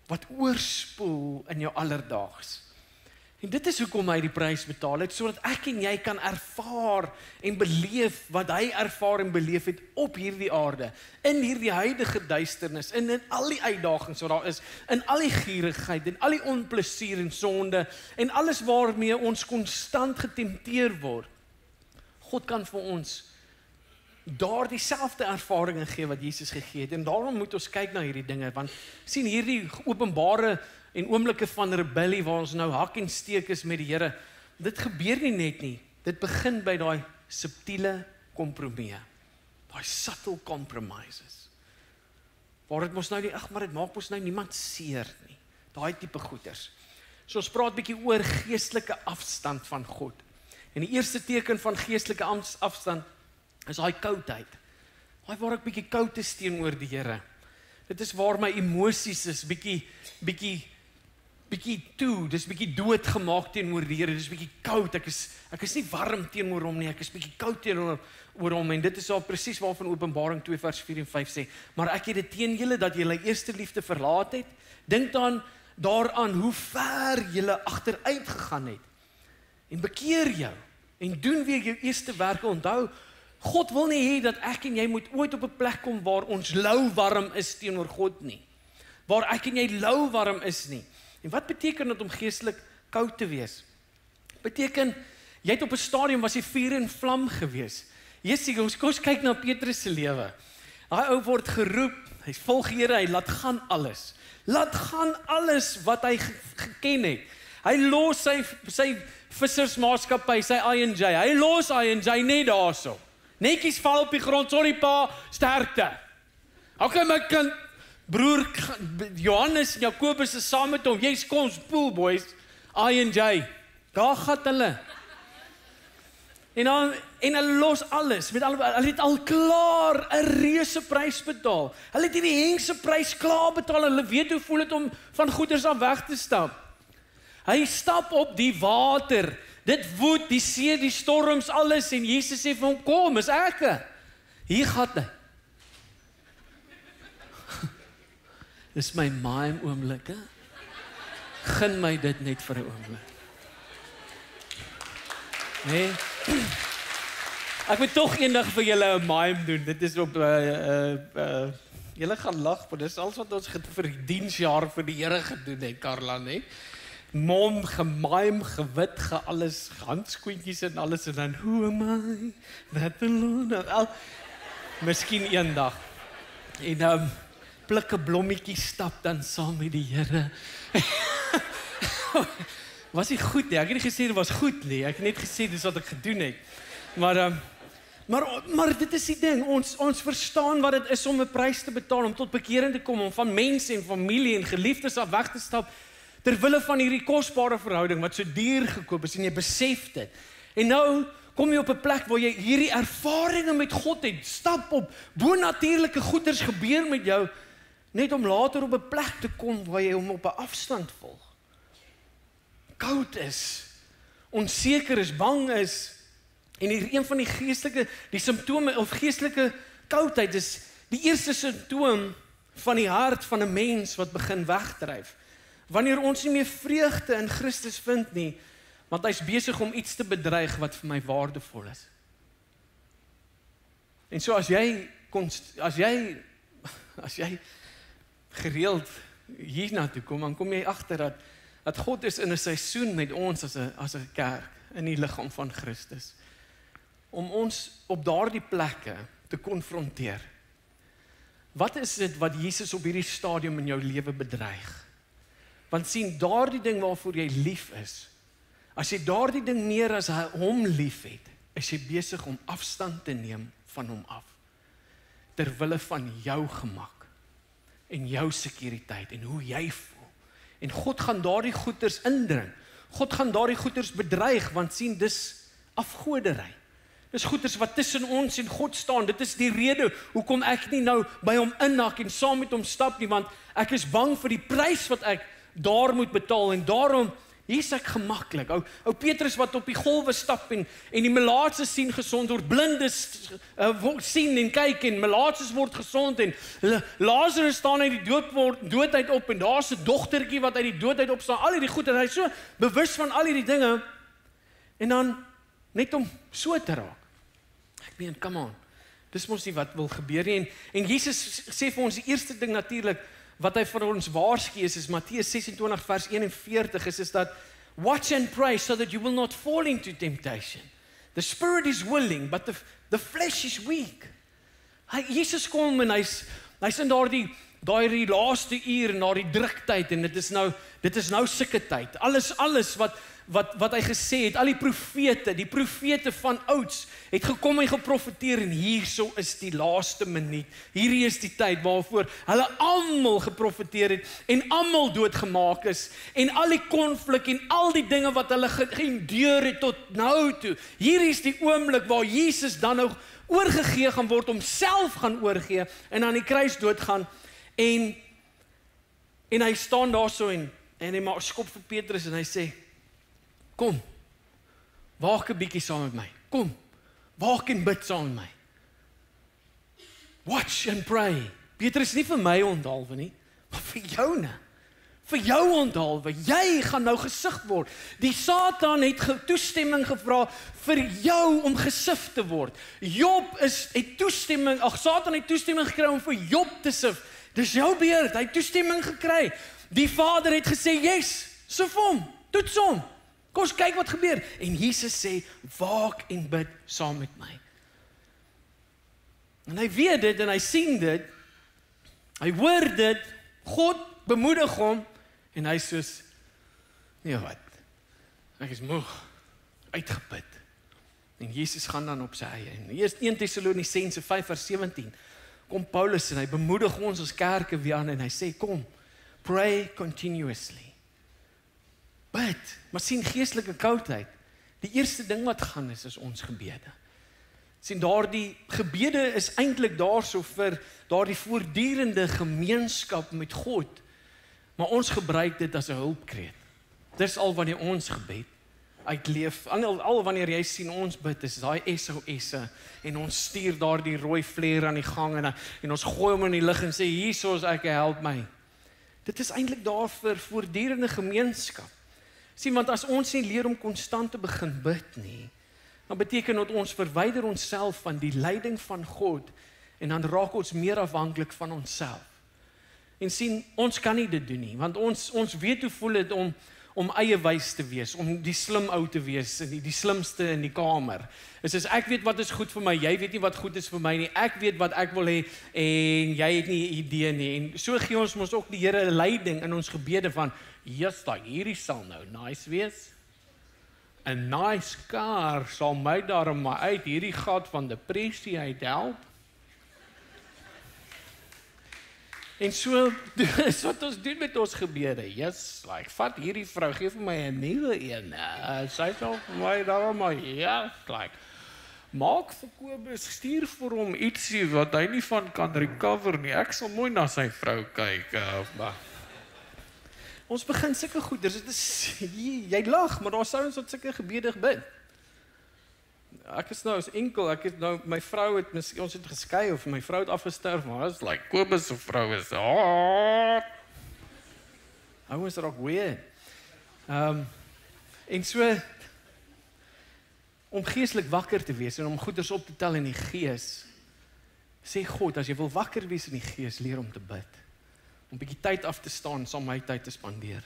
[SPEAKER 6] wat oorspoel in jou alledaags. En dit is hoekom hy die prys betaal het, sodat ek en jy kan ervaar en beleef wat hy ervaar en beleef het op hierdie aarde, in hierdie huidige duisternis, in al die uitdagings wat daar is, in al die gierigheid, en al die onplesier en sonde, en alles waarmee ons konstant getempteer word. God kan vir ons daar dieselfde ervaringe gee wat Jesus gegee het, en daarom moet ons kyk na hierdie dinge, want sien hierdie openbare en oomblikke van rebellie waar ons nou hak en steek is met die Here, dit gebeur nie net nie, dit begin by daai subtiele kompromie, daai subtle compromises, waar dit mos nou nie, maar dit maak mos nou niemand seer nie, daai tipe goeders. So ons praat bietjie oor geestelike afstand van God, en die eerste teken van geestelike afstand is daai koudheid, daai waar ek bietjie koud is teenoor die Here. Dit is waar my emosies is bietjie bietjie toe, dis bietjie doodgemaak teenoor die Here, dis bietjie koud, ek is nie warm teenoor hom nie, ek is bietjie koud teenoor hom, en dit is al presies waarvan Openbaring 2 vers 4 en 5 sê, maar ek het dit teen julle dat julle eerste liefde verlaat het, dink dan daaraan hoe ver julle agteruit gegaan het, en bekeer jou, en doen weer jou eerste werke. Onthou, God wil nie hê dat ek en jy moet ooit op 'n plek kom waar ons lauwarm is teenoor God nie, waar ek en jy lauwarm is nie. En wat beteken dit om geestelik koud te wees? Beteken, jy het op 'n stadium was jy vuur en vlam gewees. Jessie, ons kyk na Petrus se lewe. Daai ou word geroep, hy volg Here, hy laat gaan alles. Laat gaan alles wat hy geken het. Hy los sy vissersmaatskappy, sy I&J. Hy los I&J net daarso. Netjies val op die grond, sorry pa, sterkte. Okay, my kind, broer Johannes en Jakobus is saam met hom. Jy's kom spoel boys, I&J. Daar gaan hulle. En hulle los alles, hulle het al klaar 'n reuse prys betaal. Hulle het hierdie hengse prys klaar betaal, hulle weet hoe voel dit om van goeders af weg te stap. Hy stap op die water, dit woed, die see, die storms, alles, en Jesus sê vir hom, kom, is ek. Hier gaan hy. Dis my mime oomblik, hè? Gun my dit net vir 'n oomblik. Nee. Ek moet tog eendag vir julle 'n mime doen. Dit is op julle gaan lag, want dis alles wat ons vir die diensjaar vir die Here gedoen het, Karla, nee. Mom, gemime, gewit, alles, handskoentjies en alles, en dan, who am I? That the Lord, miskien eendag. En pluk 'n blommetjie stap dan saam met die Here. Was nie goed nie, ek het nie gesê dit was goed nie, ek het net gesê dis wat ek gedoen het. Maar dit is die ding, ons verstaan wat dit is om 'n prys te betaal, om tot bekering te kom, om van mense en familie en geliefdes af weg te stap, terwille van hierdie kosbare verhouding wat so duur gekoop is, en jy besef dit. En nou kom jy op 'n plek waar jy hierdie ervarings met God het, stap op, bonatuurlike goeders gebeur met jou, net om later op 'n plek te kom waar jy hom op 'n afstand volg. Koud is, onseker is, bang is, en hier een van die simptome of geestelike koudheid is die eerste simptoom van die hart van 'n mens wat begin wegdryf. Wanneer ons nie meer vreugde in Christus vind nie, want hy's besig om iets te bedreig wat vir my waardevol is. En so as jy gereeld hierna toe kom, dan kom jy agter dat God is in 'n seisoen met ons as 'n kerk in die liggaam van Christus, om ons op daardie plekke te konfronteer. Wat is dit wat Jesus op hierdie stadium in jou lewe bedreig? Want sien, daardie ding waarvoor jy lief is, as jy daardie ding meer as hom lief het, is jy besig om afstand te neem van hom af, terwille van jou gemak, en jou sekuriteit, en hoe jy voel. En God gaan daardie goeders indring, God gaan daardie goeders bedreig, want sien, dis afgoderry. Dis goeders wat tussen ons en God staan, dit is die rede hoekom ek nie nou by hom inhak en saam met hom stap nie, want ek is bang vir die prys wat ek daar moet betaal, en daarom, hier is ek gemaklik. Ou Petrus wat op die golwe stap, en die melaatse sien gesond word, blindes sien en kyk, en melaatses word gesond, en Lazarus staan uit die doodheid op, en daar's 'n dogtertjie wat uit die doodheid opstaan, al hierdie goed, en hy is so bewus van al hierdie dinge, en dan net om so te raak. Ek meen, come on, dis mos nie wat wil gebeur nie, en Jesus sê vir ons, die eerste ding natuurlik, wat hy vir ons waarsku is Matteus 26 vers 41, is dat watch and pray so that you will not fall into temptation. The spirit is willing, but the flesh is weak. Jesus kom en hy's in daai laaste uur en daai druktyd, en dit is nou sulke tyd. Alles wat hy gesê het, al die profete van ouds het gekom en geprofeteer, en hierso is die laaste minuut. Hierdie is die tyd waarvoor hulle almal geprofeteer het en almal doodgemaak is, en al die konflik en al die dinge wat hulle geenduur het tot nou toe. Hier is die oomblik waar Jesus dan nou oorgegee gaan word, om self gaan oorgee en aan die kruis doodgaan, en hy staan daar so, en En hy maak skop vir Petrus en hy sê, kom, waak 'n bietjie saam met my. Kom, waak en bid saam met my. Watch and pray. Petrus, nie vir my onthaalwe nie, maar vir joune. Vir jou onthaalwe. Jy gaan nou gesig word. Die Satan het toestemming gevra vir jou om gesif te word. Satan het toestemming gekry om vir Job te sif. Dis jou beurt, hy het toestemming gekry. Die Vader het gesê, yes, sif hom, toets hom. Kom ons kyk wat gebeur. En Jesus sê, waak en bid saam met my. En hy weet dit en hy sien dit. Hy hoor dit. God bemoedig hom. En hy soos, nee wat, ek is moeg, uitgeput. En Jesus gaan dan op sy eie. En eerst 1 Tessalonisense 5:17, kom Paulus en hy bemoedig ons as kerke weer aan en hy sê, kom, pray continuously. Bid, maar sien geestelike koudheid. Die eerste ding wat gaan is ons gebede. Sien, daardie gebede is eintlik daarso vir daardie voortdurende gemeenskap met God. Maar ons gebruik dit as 'n hulpkreet. Dis al wanneer ons gebed uitleef. Al wanneer jy sien ons bid, is daai SOS'e en ons stuur daardie rooi flare aan die gang en ons gooi hom in die lug en sê, hierso is ek, help my. Dit is eintlik daar vir voortdurende gemeenskap. Sien, want as ons nie leer om konstant te begin bid nie, dan beteken dit ons verwyder onsself van die leiding van God en dan raak ons meer afhanklik van onsself. En sien, ons kan nie dit doen nie, want ons weet hoe voel dit om eie wys te wees, om die slim ou te wees, en die slimste in die kamer. Is ek weet wat is goed vir my, jy weet nie wat goed is vir my nie, ek weet wat ek wil hê, en jy het nie 'n idee nie, en so gee ons mos ook die Here leiding in ons gebede van, yes, hierdie sal nou nice wees, 'n nice car sal my daarom maar uit hierdie gat van depressie uit help. En so is wat ons doen met ons gebede. Yes, vat hierdie vrou, gee vir my 'n nuwe een. Sy sal vir my daarom maar, yes, maak vir Kobus, stuur vir hom ietsie wat hy nie van kan recover nie. Ek sal mooi na sy vrou kyk. Ons begin sulke goeders, dit is, jy lag, maar daar sou ons wat sulke gebede bid. Ek is nou as enkel, my vrou het, ons het geskei, of my vrou het afgesterf, maar is Kobus se vrou is, ouens raak weird. En so, om geestelik wakker te wees, en om goeders op te tel in die gees, sê God, as jy wil wakker wees in die gees, leer om te bid. Om 'n bietjie tyd af te staan, saam my tyd te spandeer.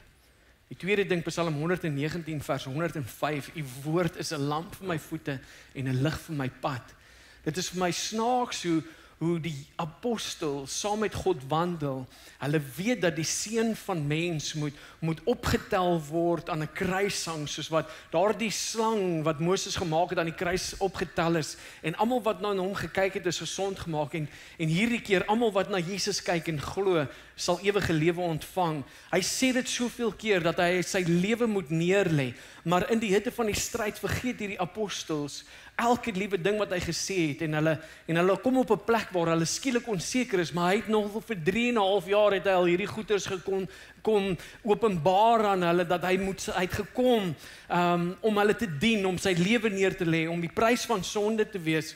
[SPEAKER 6] Die tweede ding, Psalm 119 vers 105, u woord is 'n lamp vir my voete en 'n lig vir my pad. Dit is vir my snaaks hoe die apostel saam met God wandel. Hulle weet dat die seun van mens moet opgetel word aan 'n kruishang, soos wat daardie slang wat Moses gemaak het aan die kruis opgetel is, en almal wat na hom gekyk het is gesond gemaak, en hierdie keer almal wat na Jesus kyk en glo, sal ewige lewe ontvang. Hy sê dit soveel keer dat hy sy lewe moet neerlê, maar in die hitte van die stryd vergeet hierdie apostels elke liewe ding wat hy gesê het, en hulle kom op 'n plek waar hulle skielik onseker is, maar hy het nog vir 3,5 jaar het hy al hierdie goeders kon openbaar aan hulle, dat hy het gekom om hulle te dien, om sy lewe neer te lê, om die prys van sonde te wees.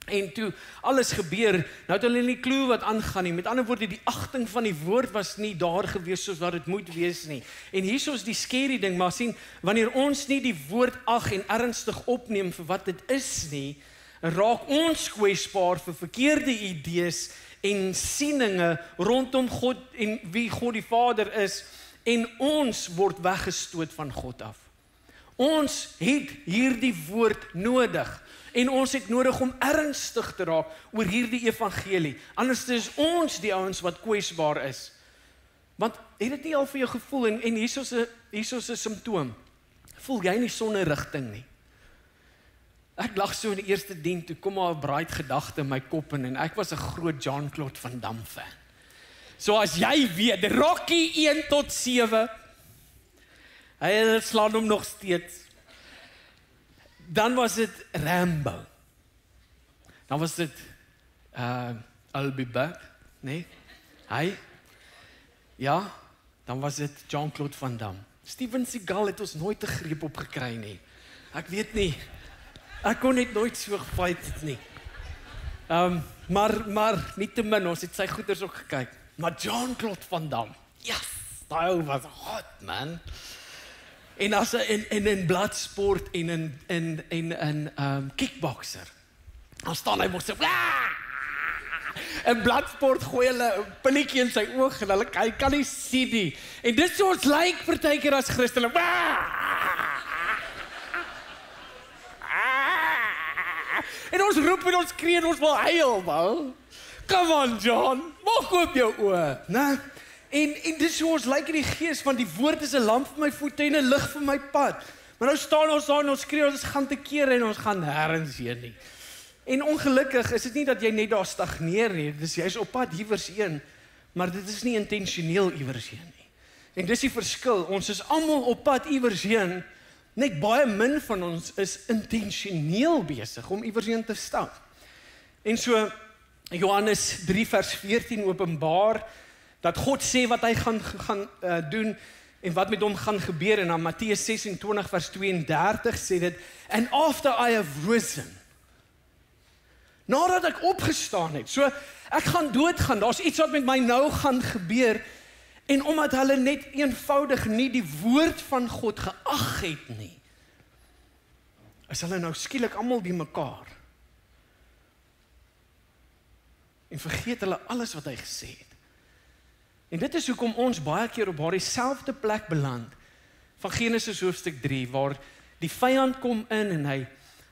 [SPEAKER 6] En toe alles gebeur, nou het hulle nie klou wat aangaan nie. Met ander woorde, die agting van die woord was nie daar gewees soos wat dit moet wees nie. En hierso is die scary ding, maar sien, wanneer ons nie die woord ag en ernstig opneem vir wat dit is nie, raak ons kwesbaar vir verkeerde idees en sieninge rondom God en wie God die Vader is, en ons word weggestoot van God af. Ons het hierdie woord nodig. En ons het nodig om ernstig te raak oor hierdie evangelie. Anders is ons die ouens wat kwesbaar is. Want het dit nie al vir jou gevoel, en hierso's 'n simptoom. Voel jy nie sonnerigting nie? Ek lag so in die eerste dien, toe kom maar 'n bright gedagte in my kop en ek was 'n groot Jean-Claude Van Damme fan. So as jy weet, Rocky 1 tot 7, hy slaan hom nog steeds. Dan was dit Rambo. Dan was dit I'll be back, nee? Hy, ja, dan was dit Jean-Claude Van Damme. Steven Seagal het ons nooit 'n greep op gekry nie. Ek weet nie. Ek kon net nooit so gefight het nie. Maar nietemin, ons het sy goeders ook gekyk. Maar Jean-Claude Van Damme, yes, daai ou was hot, man. En as in bladsport en in kickboxer, dan staan hy mos so, in bladsport gooi hulle 'n pilletjie in sy oog en hy kan nie sien nie. En dit so ons lyk partykeer as Christene. En ons roep en ons skree en ons wil huil, man. Come on, John, maak oop jou oë, né? En dis hoe ons lyk in die gees, want die woord is 'n lamp vir my voete en 'n lig vir my pad. Maar nou staan ons daar en ons skree, ons gaan te kere en ons gaan nêrens heen nie. En ongelukkig is dit nie dat jy net daar stagneer nie, dis jy's op pad iewers heen, maar dit is nie intentioneel iewers heen nie. En dis die verskil, ons is almal op pad iewers heen, net baie min van ons is intentioneel besig om iewers heen te stap. En so Johannes 3 vers 14 openbaar dat God sê wat hy gaan doen en wat met hom gaan gebeur, en dan Matteus 26 vers 32 sê dit, and after I have risen, nadat ek opgestaan het, so ek gaan doodgaan, daar's iets wat met my nou gaan gebeur, en omdat hulle net eenvoudig nie die woord van God geag het nie, is hulle nou skielik almal by mekaar, en vergeet hulle alles wat hy gesê het. En dit is hoekom ons baie keer op daardie selfde plek beland, van Genesis hoofstuk 3, waar die vyand kom in en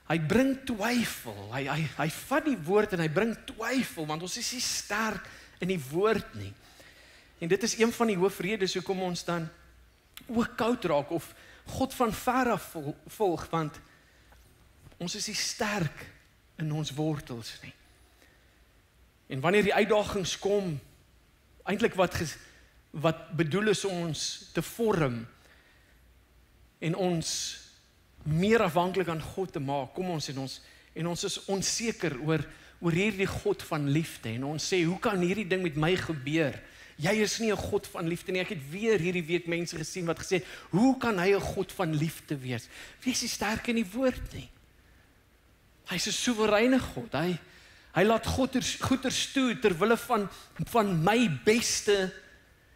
[SPEAKER 6] hy bring twyfel, hy vat die woord en hy bring twyfel, want ons is nie sterk in die woord nie. En dit is een van die hoofredes hoekom ons dan ook koud raak, of God van ver af volg, want ons is nie sterk in ons wortels nie. En wanneer die uitdagings kom, eintlik wat bedoel is om ons te vorm, en ons meer afhanklik aan God te maak, kom ons en ons is onseker oor hierdie God van liefde, en ons sê, hoe kan hierdie ding met my gebeur? Jy is nie 'n God van liefde nie. Ek het weer hierdie week mense gesien wat gesê, hoe kan hy 'n God van liefde wees? Wees nie sterk in die woord nie. Hy is 'n soewereine God. Hy laat goeders toe terwille van my beste,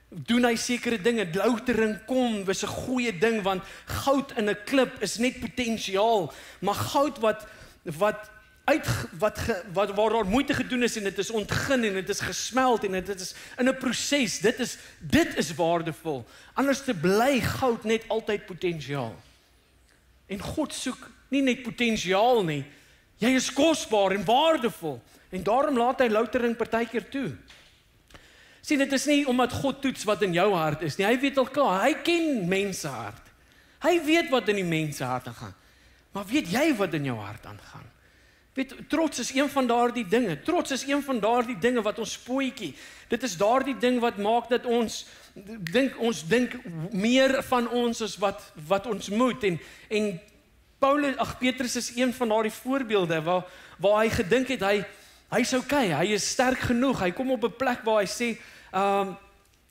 [SPEAKER 6] doen hy sekere dinge. Loutering kom, is 'n goeie ding, want goud in 'n klip is net potensiaal, maar goud waar daar moeite gedoen is en dit is ontgin en dit is gesmeld en dit is in 'n proses, dit is waardevol. Anders te bly goud net altyd potensiaal. En God soek nie net potensiaal nie. Jy is kosbaar en waardevol. En daarom laat hy loutering partykeer toe. Sien, dit is nie omdat God toets wat in jou hart is nie. Hy weet al klaar, hy ken mense hart. Hy weet wat in die mense hart aangaan. Maar weet jy wat in jou hart aangaan? Weet, trots is een van daardie dinge. Trots is een van daardie dinge wat ons spoetjie. Dit is daardie ding wat maak dat ons dink meer van ons as wat ons moet. En Petrus is een van daardie voorbeelde waar hy gedink het, hy's okay, hy is sterk genoeg. Hy kom op 'n plek waar hy sê,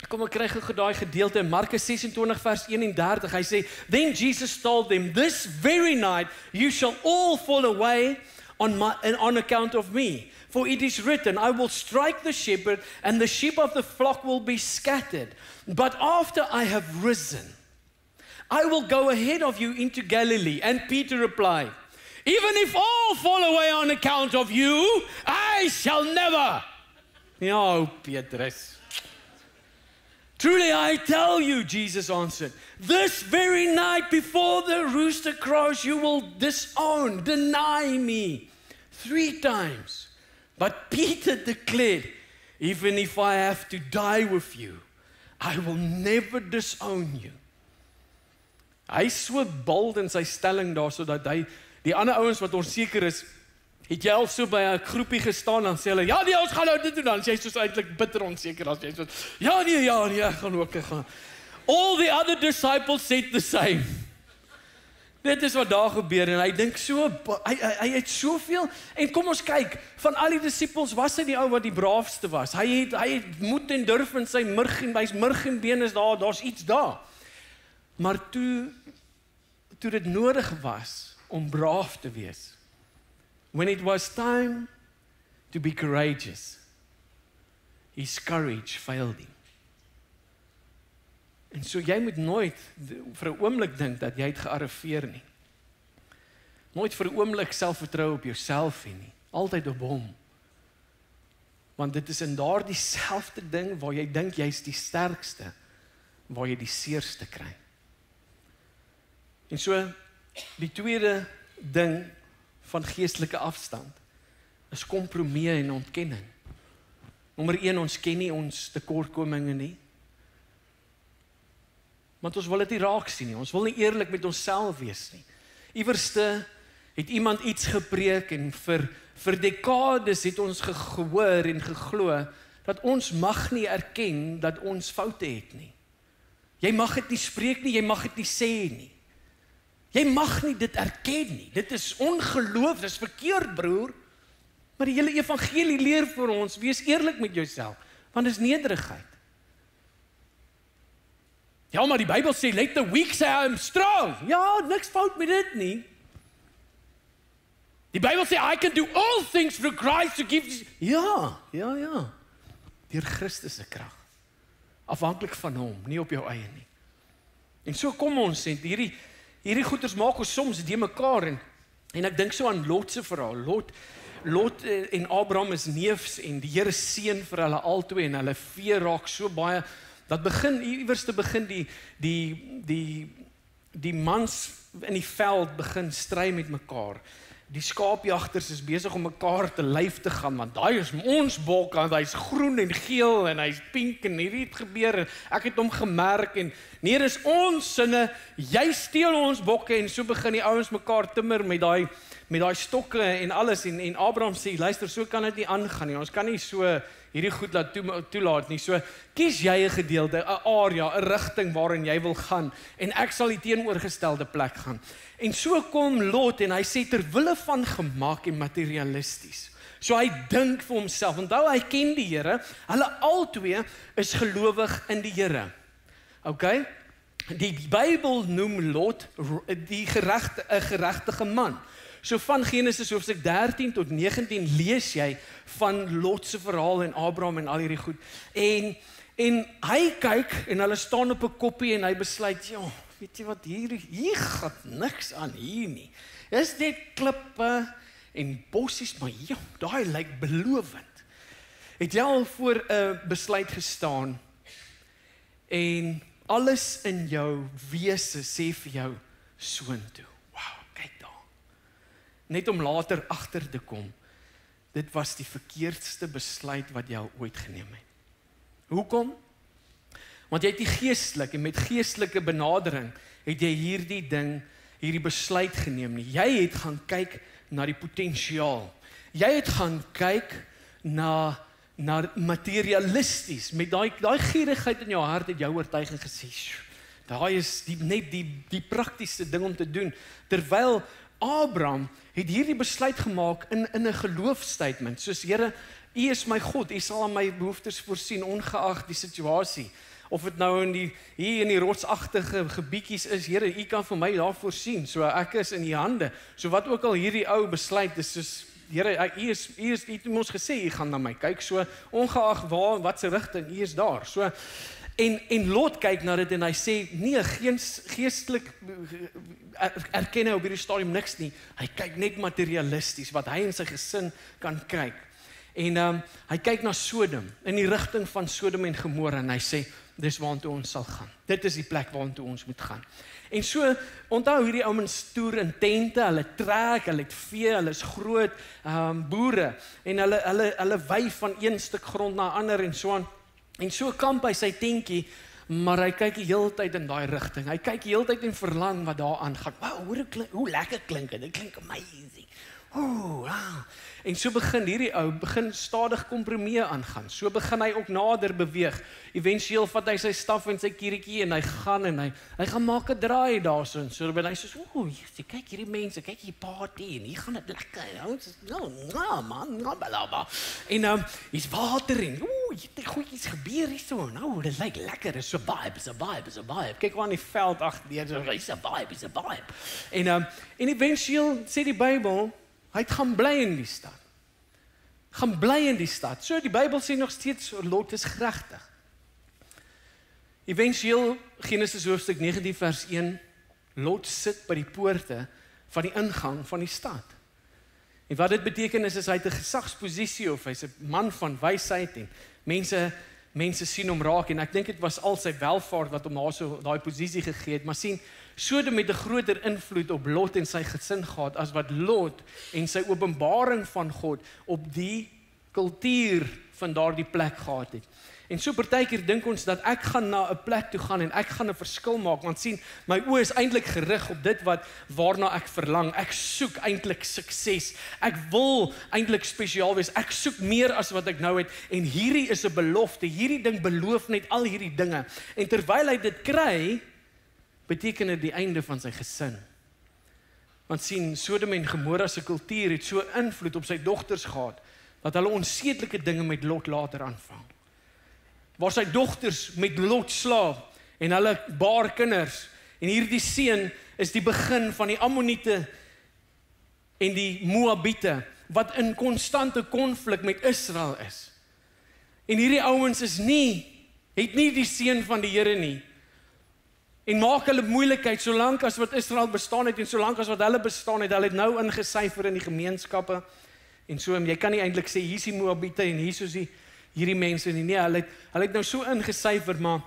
[SPEAKER 6] kom ek kry gou daai gedeelte in Markus 26 vers 31. Hy sê, then Jesus told them, this very night you shall all fall away on account of me. For it is written, I will strike the shepherd and the sheep of the flock will be scattered. But after I have risen, I will go ahead of you into Galilee. And Peter replied, even if all fall away on account of you, I shall never. Ja, Petrus. Truly I tell you, Jesus answered, this very night before the rooster crows, you will deny me 3 times. But Peter declared, even if I have to die with you, I will never disown you. Hy is so bold in sy stelling daar, sodat die ander ouens wat onseker is, het jy al so by 'n groepie gestaan, dan sê hulle, ja nee, ons gaan nou dit doen, dan sê jy soos eintlik bitter onseker, as jy so, ja nee, ek gaan ook gaan. All the other disciples said the same. Dit is wat daar gebeur en hy dink so, hy het soveel, en kom ons kyk, van al die disippels was hy die ou wat die braafste was. Hy het moed en durf in sy murg en been is daar, daar's iets daar. Maar toe dit nodig was om braaf te wees, when it was time to be courageous, his courage failed him. En so jy moet nooit vir 'n oomblik dink dat jy het gearriveer nie. Nooit vir 'n oomblik selfvertroue op jouself hê nie. Altyd op hom. Want dit is in daardie selfde ding waar jy dink jy's die sterkste, waar jy die seerste kry. En so, die tweede ding van geestelike afstand is kompromie en ontkenning. Nommer 1, ons ken nie ons tekortkominge nie. Want ons wil dit nie raak sien nie. Ons wil nie eerlik met onsself wees nie. Iewerste het iemand iets gepreek en vir dekades het ons gehoor en geglo dat ons mag nie erken dat ons foute het nie. Jy mag dit nie spreek nie, jy mag dit nie sê nie. Jy mag nie dit erken nie. Dit is ongeloof, dit is verkeerd, broer. Maar die hele evangelie leer vir ons, wees eerlik met jouself, want dit is nederigheid. Ja, maar die Bybel sê, let the weak say I am strong. Ja, niks fout met dit nie. Die Bybel sê, I can do all things through Christ to give you... Ja. Deur Christus se krag. Afhanklik van hom, nie op jou eie nie. En so kom ons, en hierdie goeders maak ons soms die mekaar, en ek dink so aan Lot se verhaal. Lot en Abraham is neefs, en die Here seën vir hulle albei, en hulle vee raak so baie, dat iewers te begin die mans in die veld begin stry met mekaar. Die skaapjagters is besig om mekaar te lyf te gaan, want daai is ons bok, want hy's groen en geel, en hy's pink, en hierdie het gebeur, en ek het hom gemerk, en nee, dis ons sinne, jy steel ons bokke, en so begin die ouens mekaar timmer met daai stokke en alles, en Abraham sê, luister, so kan dit nie aangaan nie, ons kan nie so hierdie goed laat toelaat nie, so kies jy 'n gedeelte, 'n area, 'n rigting waarin jy wil gaan, en ek sal die teenoorgestelde plek gaan. En so kom Lot, en hy sê, terwille van gemak en materialisties, so hy dink vir homself, onthou hy ken die Here, hulle albei is gelowig in die Here, okay? Die Bybel noem Lot die geregtige man. So van Genesis hoofstuk 13 tot 19 lees jy van Lot se verhaal en Abraham en al hierdie goed. En hy kyk en hulle staan op 'n koppie en hy besluit, ja, weet jy wat, hier gaan niks aan hier nie. Is net klippe en bossies, maar ja, daai lyk belovend. Het jy al voor 'n besluit gestaan en alles in jou wese sê vir jou soontoe. Wow, kyk daar. Net om later agter te kom, dit was die verkeerdste besluit wat jy al ooit geneem het. Hoekom? Want jy het die geestelik, en met geestelike benadering het jy hierdie besluit geneem nie. Jy het gaan kyk na die potensiaal. Jy het gaan kyk na materialisties, met daai gierigheid in jou hart het jou oortuiging gesê, daai is net die praktiese ding om te doen, terwyl Abraham het hierdie besluit gemaak in 'n geloofstatement, soos Here, U is my God, U sal aan my behoeftes voorsien, ongeag die situasie, of dit nou hier in die rotsagtige gebiedjies is, Here, U kan vir my daar voorsien, so ek is in U hande, so wat ook al hierdie ou besluit, is soos, Here, U het ons gesê, U gaan na my kyk, so ongeag waar, wat se rigting, U is daar, so, en Lot kyk na dit en hy sê, nee, geen geestelik erken hy op hierdie stadium niks nie, hy kyk net materialisties, wat hy en sy gesin kan kyk, en hy kyk na Sodom, in die rigting van Sodom en Gomorra, en hy sê, dis waantoe ons sal gaan, dit is die plek waantoe ons moet gaan. En so, onthou hierdie ouens toer in tente, hulle trek, hulle het vee, hulle is groot boere, en hulle wy van een stuk grond na ander, en so aan. En so kamp hy sy tentjie, maar hy kyk die hele tyd in daai rigting. Hy kyk die hele tyd en verlang wat daar aangaan. Wow, hoe lekker klink dit. Dit klink amazing. Wow. En so begin hierdie ou stadig kompromie aangaan. So begin hy ook nader beweeg. Eventueel vat hy sy staf en sy kieretjie en hy gaan hy gaan maak 'n draai daarso en so binne hy sê, "Ooh, kyk hierdie mense, kyk hier party en hier gaan dit lekker." Nou, man, blablabla. En hier's water en die goedjies gebeur hier so. Nou, dit lyk lekker. Dis so vibe. Kyk hoe aan die veld agter, so 'n vibe. En eventueel sê die Bybel, hy het gaan bly in die stad. Gaan bly in die stad. So die Bybel sê nog steeds Lot is geregtig. Eventueel Genesis hoofstuk 19 vers 1, Lot sit by die poorte van die ingang van die stad. En wat dit beteken is hy het 'n gesagsposisie of hy's 'n man van wysheid en mense sien hom raak en ek dink dit was al sy welvaart wat hom daai posisie gegee het, maar sien Sodom het 'n groter invloed op Lot en sy gesin gehad as wat Lot en sy openbaring van God op die kultuur van daardie plek gehad het. En so partykeer dink ons dat ek gaan na 'n plek toe gaan en ek gaan 'n verskil maak, want sien, my oë is eintlik gerig op dit waarna ek verlang. Ek soek eintlik sukses. Ek wil eintlik spesiaal wees. Ek soek meer as wat ek nou het en hierdie is 'n belofte. Hierdie ding beloof net al hierdie dinge. En terwyl hy dit kry, beteken dit die einde van sy gesin. Want sien, Sodom en Gomorra se kultuur het so invloed op sy dogters gehad dat hulle onsedelike dinge met Lot later aanvang. Waar sy dogters met Lot slaap en hulle baar kinders. En hierdie seun is die begin van die Ammoniete en die Moabiete wat in konstante konflik met Israel is. En hierdie ouens het nie die seun van die Here nie. En maak hulle moeilikheid solank as wat Israel bestaan het en solank as wat hulle bestaan het, hulle het nou ingesyfer in die gemeenskappe. En so, jy kan nie eintlik sê hier's die Moabiete en hier is hierdie mense nie. Nee, hulle het nou so ingesyfer, maar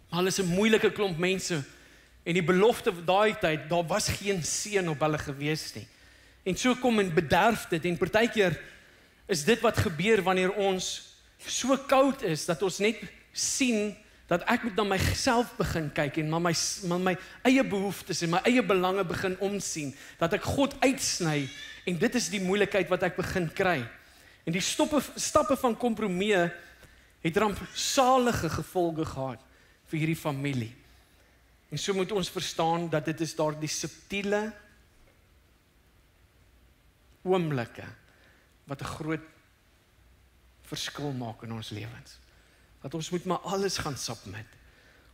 [SPEAKER 6] hulle is 'n moeilike klomp mense. En die belofte van daai tyd, daar was geen seën op hulle gewees nie. En so kom en bederf dit en partykeer is dit wat gebeur wanneer ons so koud is dat ons net sien dat ek moet na myself begin kyk en my eie behoeftes en my eie belange begin omsien, dat ek God uitsny en dit is die moeilikheid wat ek begin kry. En die stappe van kompromie het rampsalige gevolge gehad vir hierdie familie. En so moet ons verstaan dat dit is daardie subtiele oomblikke wat 'n groot verskil maak in ons lewens. Dat ons moet maar alles gaan submit.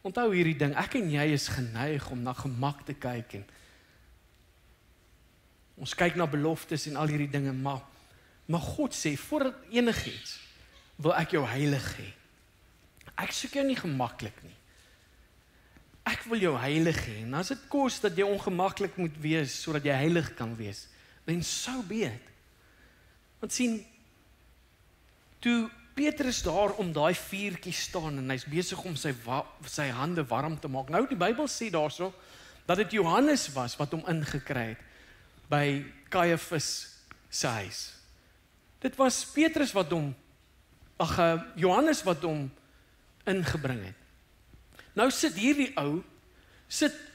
[SPEAKER 6] Onthou hierdie ding, ek en jy is geneig om na gemak te kyk en ons kyk na beloftes en al hierdie dinge, maar God sê, voordat enigiets, wil ek jou heilig hê. Ek soek jou nie gemaklik nie. Ek wil jou heilig hê. En as dit kos dat jy ongemaklik moet wees, sodat jy heilig kan wees, then so be it. Want sien, toe Petrus daar om daai vuurtjie staan, en hy's besig om sy hande warm te maak. Nou, die Bybel sê daarso, dat dit Johannes was, wat hom ingekry het, by Caiaphas se huis. Dit was Petrus Johannes wat hom ingebring het. Nou sit hierdie ou,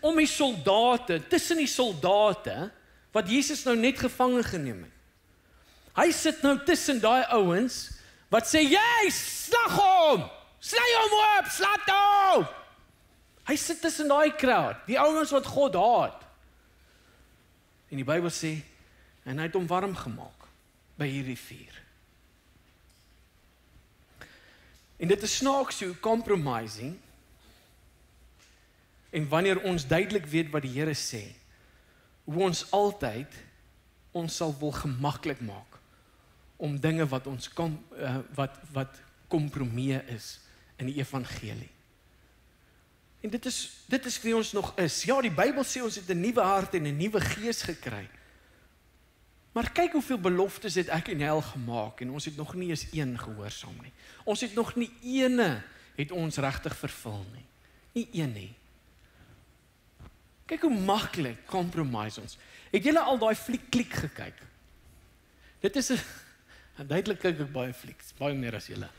[SPEAKER 6] om die soldate, tussen die soldate, wat Jesus nou net gevange geneem het. Hy sit nou tussen daai ouens, wat sê, jy, slag hom, sny hom op, slaat hom. Hy sit tussen daai crowd, die ouens wat God haat. En die Bybel sê, en hy het hom warm gemaak, by hierdie vuur. En dit is snaaks so compromising, en wanneer ons duidelik weet wat die Here sê, hoe ons altyd, ons sal wil gemaklik maak, om dinge wat ons wat kompromie is in die evangelie. En dit is wie ons nog is. Ja, die Bybel sê ons het 'n nuwe hart en 'n nuwe gees gekry. Maar kyk hoeveel beloftes het ek en jy al gemaak en ons het nog nie eens een gehoorsaam nie. Ons het nog nie ene het ons regtig vervul nie. Nie een nie. Kyk hoe maklik compromise ons. Het julle al daai fliek Klik gekyk? Dit is 'n duidelik kyk ek baie flieks, baie meer as julle.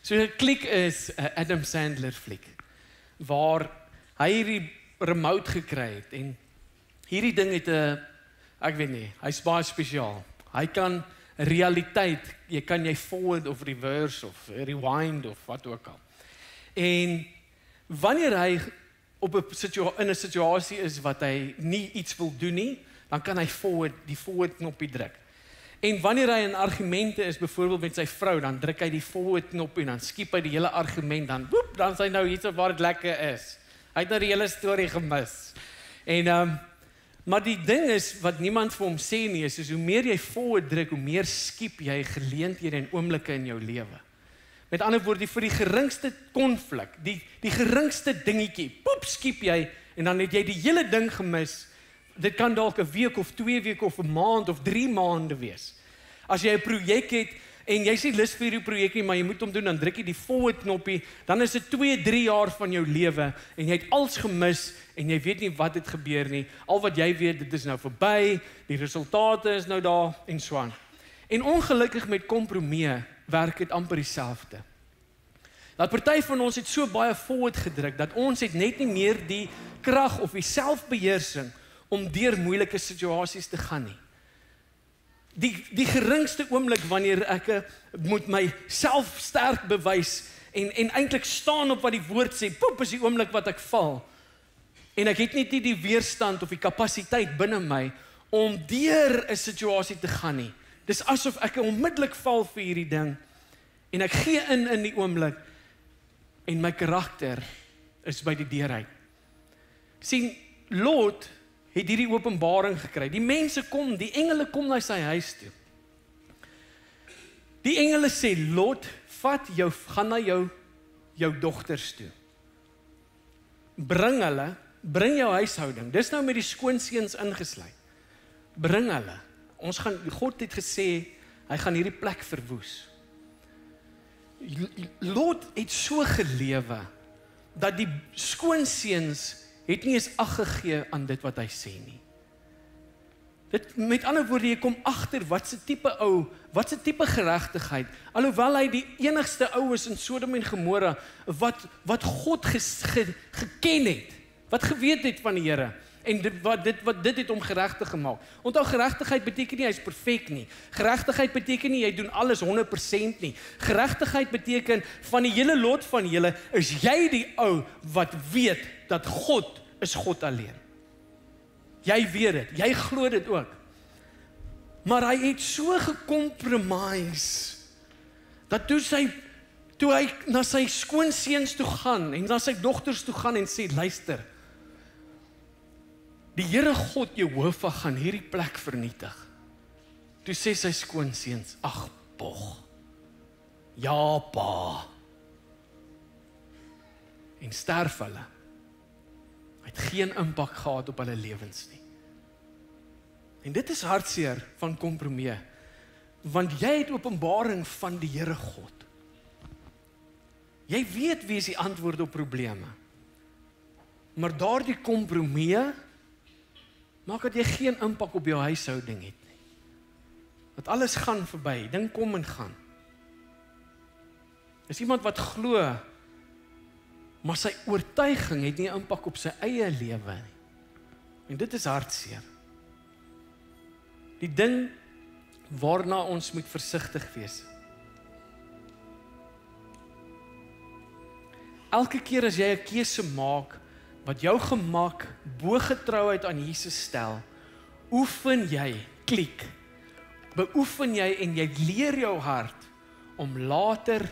[SPEAKER 6] So Klik is 'n Adam Sandler fliek waar hy hierdie remote gekry het en hierdie ding het 'n ek weet nie, hy's baie spesiaal. Hy kan realiteit, kan jy forward of reverse of rewind of wat ook al. En wanneer hy in 'n situasie is wat hy nie iets wil doen nie, dan kan hy die forward knoppie druk. En wanneer hy in argumente is, byvoorbeeld met sy vrou, dan druk hy die forward knoppie en dan skiep hy die hele argument, dan is hy nou hierso waar dit lekker is. Hy het nou die hele storie gemis. En maar die ding is, wat niemand vir hom sê nie, is hoe meer jy forward druk, hoe meer skiep jy geleenthede en oomblikke in jou lewe. Met ander woorde, vir die geringste konflik, die geringste dingetjie, skiep jy, en dan het jy die hele ding gemis. Dit kan dalk 'n week of 2 weke of 'n maand of 3 maande wees. As jy 'n projek het, en jy sê lus vir hierdie projek nie, maar jy moet hom doen, dan druk jy die forward knoppie, dan is dit 2-3 jaar van jou lewe, en jy het alles gemis, en jy weet nie wat het gebeur nie. Al wat jy weet, dit is nou verby, die resultate is nou daar, en so aan. En ongelukkig met kompromie, werk dit amper dieselfde. Dat party van ons het so baie forward gedruk, dat ons het net nie meer die krag of die selfbeheersing, om deur moeilike situasies te gaan nie. Die geringste oomblik wanneer ek moet my self sterk bewys en eintlik staan op wat die woord sê, is die oomblik wat ek val. En ek het nie die weerstand of die kapasiteit binne my om deur 'n situasie te gaan nie. Dis asof ek onmiddellik val vir hierdie ding en ek gee in die oomblik en my karakter is by die deur uit. Sien, Lot het hierdie openbaring gekry. Die mense kom, die engele kom na sy huis toe. Die engele sê, Lot, gaan na jou dogters toe. Bring jou huishouding. Dis nou met die skoonseuns ingesluit. Bring hulle. God het gesê, hy gaan hierdie plek verwoes. Lot het so gelewe, dat die skoonseuns het nie eens ag gegee aan dit wat hy sê nie. Met ander woorde, jy kom agter wat se tipe geregtigheid, alhoewel hy die enigste ou is in Sodom en Gomorra, wat God geken het, wat geweet het van die Here, en dit het hom geregtig gemaak. Onthou, geregtigheid beteken nie hy is perfek nie. Geregtigheid beteken nie jy doen alles 100% nie. Geregtigheid beteken van die hele lot van julle is jy die ou wat weet dat God is God alleen. Jy weet dit, jy glo dit ook. Maar hy het so gecompromise dat toe hy na sy skoonseuns toe gaan en na sy dogters toe gaan en sê, luister, die Here God Jehova gaan hierdie plek vernietig. Toe sê sy skoonseuns, ag pog, ja pa, en sterf hulle. Hy het geen impak gehad op hulle lewens nie. En dit is hartseer van kompromie, want jy het openbaring van die Here God. Jy weet wie is die antwoord op probleme, maar daardie kompromie maak dat jy geen impak op jou huishouding het nie. Dat alles gaan verby, ding kom en gaan. Dis iemand wat glo, maar sy oortuiging het nie impak op sy eie lewe nie. En dit is hartseer. Die ding waarna ons moet versigtig wees. Elke keer as jy 'n keuse maak, wat jou gemak, bo getrouheid aan Jesus stel, beoefen jy en jy leer jou hart om later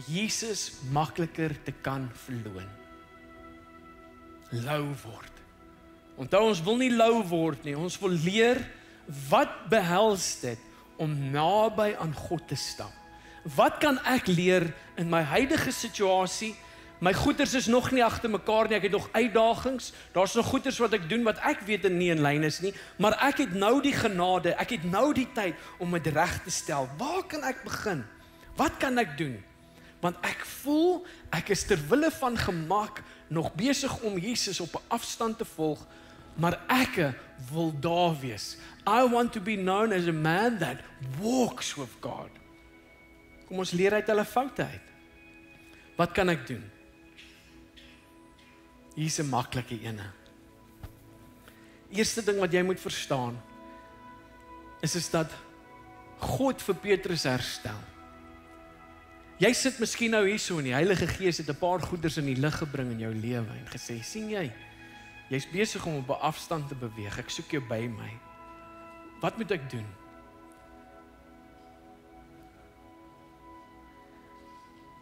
[SPEAKER 6] Jesus makliker te kan verloon. Lou word. Onthou, ons wil nie lou word nie, ons wil leer, wat behels dit om naby aan God te stap? Wat kan ek leer in my huidige situasie? My goeders is nog nie agter mekaar nie, ek het nog uitdagings, daar's nog goeders wat ek doen wat ek weet nie in lyn is nie, maar ek het nou die genade, ek het nou die tyd om dit reg te stel. Waar kan ek begin? Wat kan ek doen? Want ek voel, ek is ter wille van gemak nog besig om Jesus op 'n afstand te volg, maar ek wil daar wees. I want to be known as a man that walks with God. Kom ons leer uit hulle foute uit. Wat kan ek doen? Hier is 'n maklike ene. Eerste ding wat jy moet verstaan, is dat God vir Petrus herstel. Jy sit miskien nou hierso en die Heilige Gees het 'n paar goeders in die lig gebring in jou lewe en gesê, sien jy, jy's besig om op 'n afstand te beweeg, ek soek jou by my. Wat moet ek doen?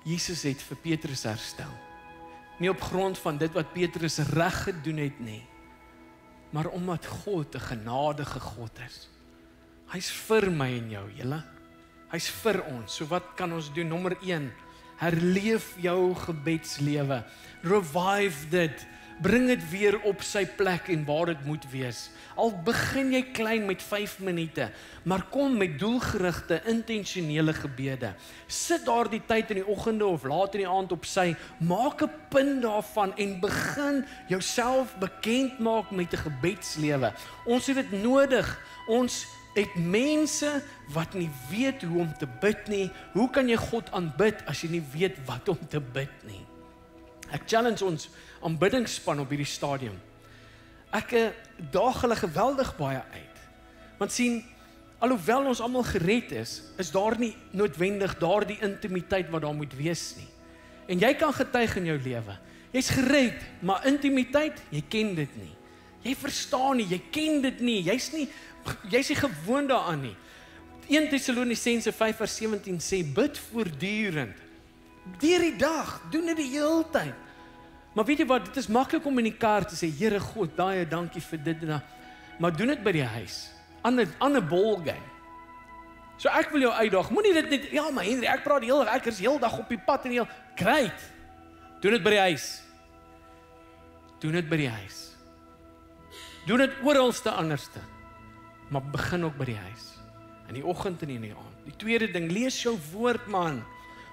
[SPEAKER 6] Jesus het vir Petrus herstel. Nie op grond van dit wat Petrus reg gedoen het nie, maar omdat God 'n genadige God is. Hy's vir my en jou, julle. Hy's vir ons. So wat kan ons doen? Nommer 1, herleef jou gebedslewe. Revive dit. Bring dit weer op sy plek en waar dit moet wees. Al begin jy klein met 5 minute, maar kom met doelgerigte, intentionele gebede. Sit daar die tyd in die oggende of laat in die aand op sy, maak 'n punt daarvan en begin jouself bekend maak met 'n gebedslewe. Ons het dit nodig. Ons het mense wat nie weet hoe om te bid nie. Hoe kan jy God aanbid as jy nie weet wat om te bid nie? Ek challenge ons aanbiddingsspan op hierdie stadium. Ek daag hulle geweldig baie uit. Want sien, alhoewel ons almal gered is daar nie noodwendig daardie intimiteit wat daar moet wees nie. En jy kan getuig in jou lewe. Jy's gered, maar intimiteit, jy ken dit nie. Jy verstaan nie, jy ken dit nie. Jy's nie gewoond daaraan nie. 1 Tessalonisense 5:17 sê, bid voortdurend. Deur die dag, doen dit die hele tyd. Maar weet jy wat, dit is maklik om in die kar te sê, Here God, baie dankie vir dit en dat. Maar doen dit by die huis. Aan 'n ballgame. So ek wil jou uitdaag, moenie dit net, ja maar Henry, ek praat ek is heel dag op die pad en heel, great. Doen dit by die huis. Doen dit by die huis. Doen dit oralste anderste. Maar begin ook by die huis. In die oggend en in die aand. Die tweede ding, lees jou woord man.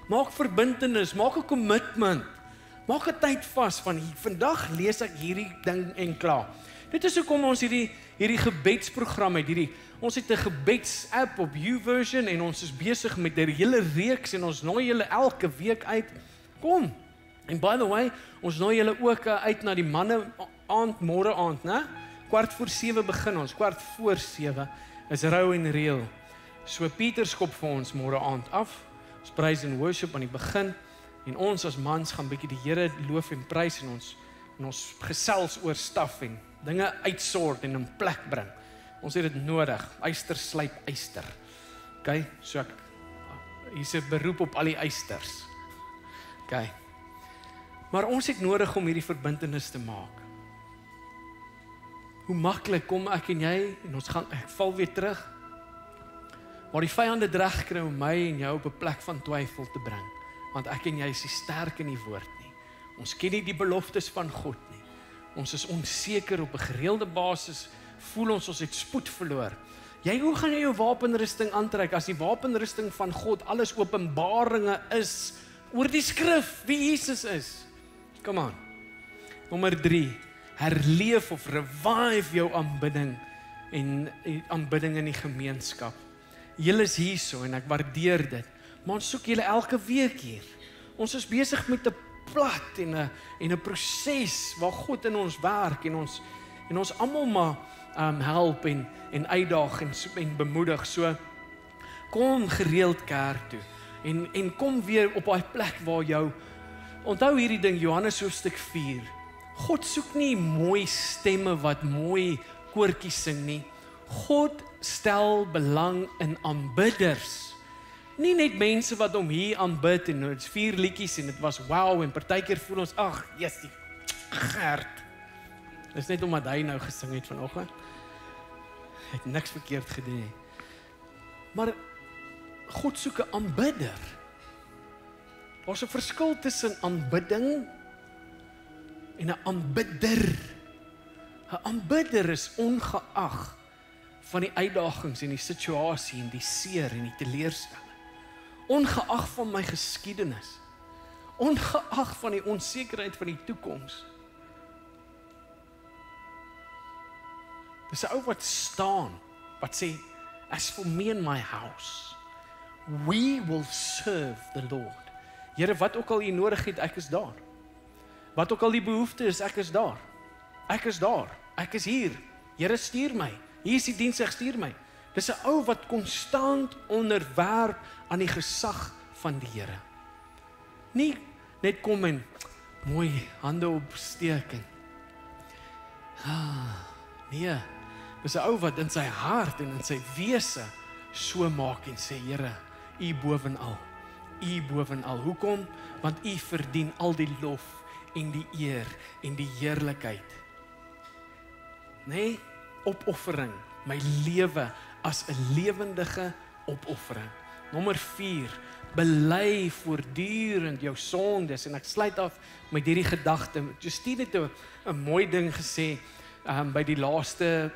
[SPEAKER 6] Maak verbintenis, maak 'n commitment. Maak 'n tyd vas van vandag lees ek hierdie ding en klaar. Dit is hoekom ons hierdie gebedsprogram het. Ons het 'n gebedsapp op YouVersion en ons is besig met 'n hele reeks en ons nooi julle elke week uit. Kom. En by the way, ons nooi julle ook uit na die manne aand, môre aand, né? 6:45 begin ons, 6:45 is rou en reël. So Pieter skop vir ons môre aand af. Ons praise and worship aan die begin en ons as mans gaan bietjie die Here loof en prys en ons gesels oor staf en dinge uitsort en in plek bring. Ons het dit nodig. Yster slyp yster. OK, so hier's 'n beroep op al die ysters. OK. Maar ons het nodig om hierdie verbintenis te maak. Hoe maklik kom ek en jy en ek val weer terug. Maar die vyande dreig kry om my en jou op 'n plek van twyfel te bring. Want ek en jy is nie sterk in die woord nie. Ons ken nie die beloftes van God nie. Ons is onseker op 'n gereelde basis. Voel ons het spoed verloor. Hoe gaan jy jou wapenrusting aantrek as die wapenrusting van God alles openbaringe is oor die skrif wie Jesus is? Come on. Nommer 3. Herleef of revive jou aanbidding en aanbidding in die gemeenskap. Julle is hierso en ek waardeer dit. Maar ons soek julle elke week hier. Ons is besig met 'n plat en 'n proses waar God in ons werk en ons almal maar help en uitdaag en bemoedig. So kom gereeld kerk toe en kom weer op daai plek waar jou onthou hierdie ding Johannes hoofstuk 4. God soek nie mooi stemme wat mooi koortjies sing nie. God stel belang in aanbidders. Nie net mense wat hom hier aanbid en dit's 4 liedjies en dit was wow en partykeer voel ons yes, die Gert. Dis net omdat hy nou gesing het vanoggend. Hy het niks verkeerd gedoen nie. Maar God soek 'n aanbidder. Daar's 'n verskil tussen aanbidding en 'n aanbidder. 'n Aanbidder is ongeag van die uitdagings en die situasie en die seer en die teleurstelling. Ongeag van my geskiedenis. Ongeag van die onsekerheid van die toekoms. Dis 'n ou wat staan, wat sê, as for me and my house, we will serve the Lord. Here, wat ook al u nodig het, ek is daar. Wat ook al die behoefte is, ek is daar. Ek is daar. Ek is hier. Here, stuur my. Hier is die diens, ek stuur my. Dis 'n ou wat konstant onderwerp aan die gesag van die Here. Nie net kom en mooi hande opsteek en nee, dis 'n ou wat in sy hart en in sy wese so maak en sê, Here, U bovenal. U bovenal. Hoekom? Want U verdien al die lof en die eer en die heerlikheid. Nee, opoffering, my lewe as 'n lewendige opoffering. Nommer 4, bely voortdurend jou sondes, en ek sluit af met hierdie gedagte. Justine het 'n mooi ding gesê by die laaste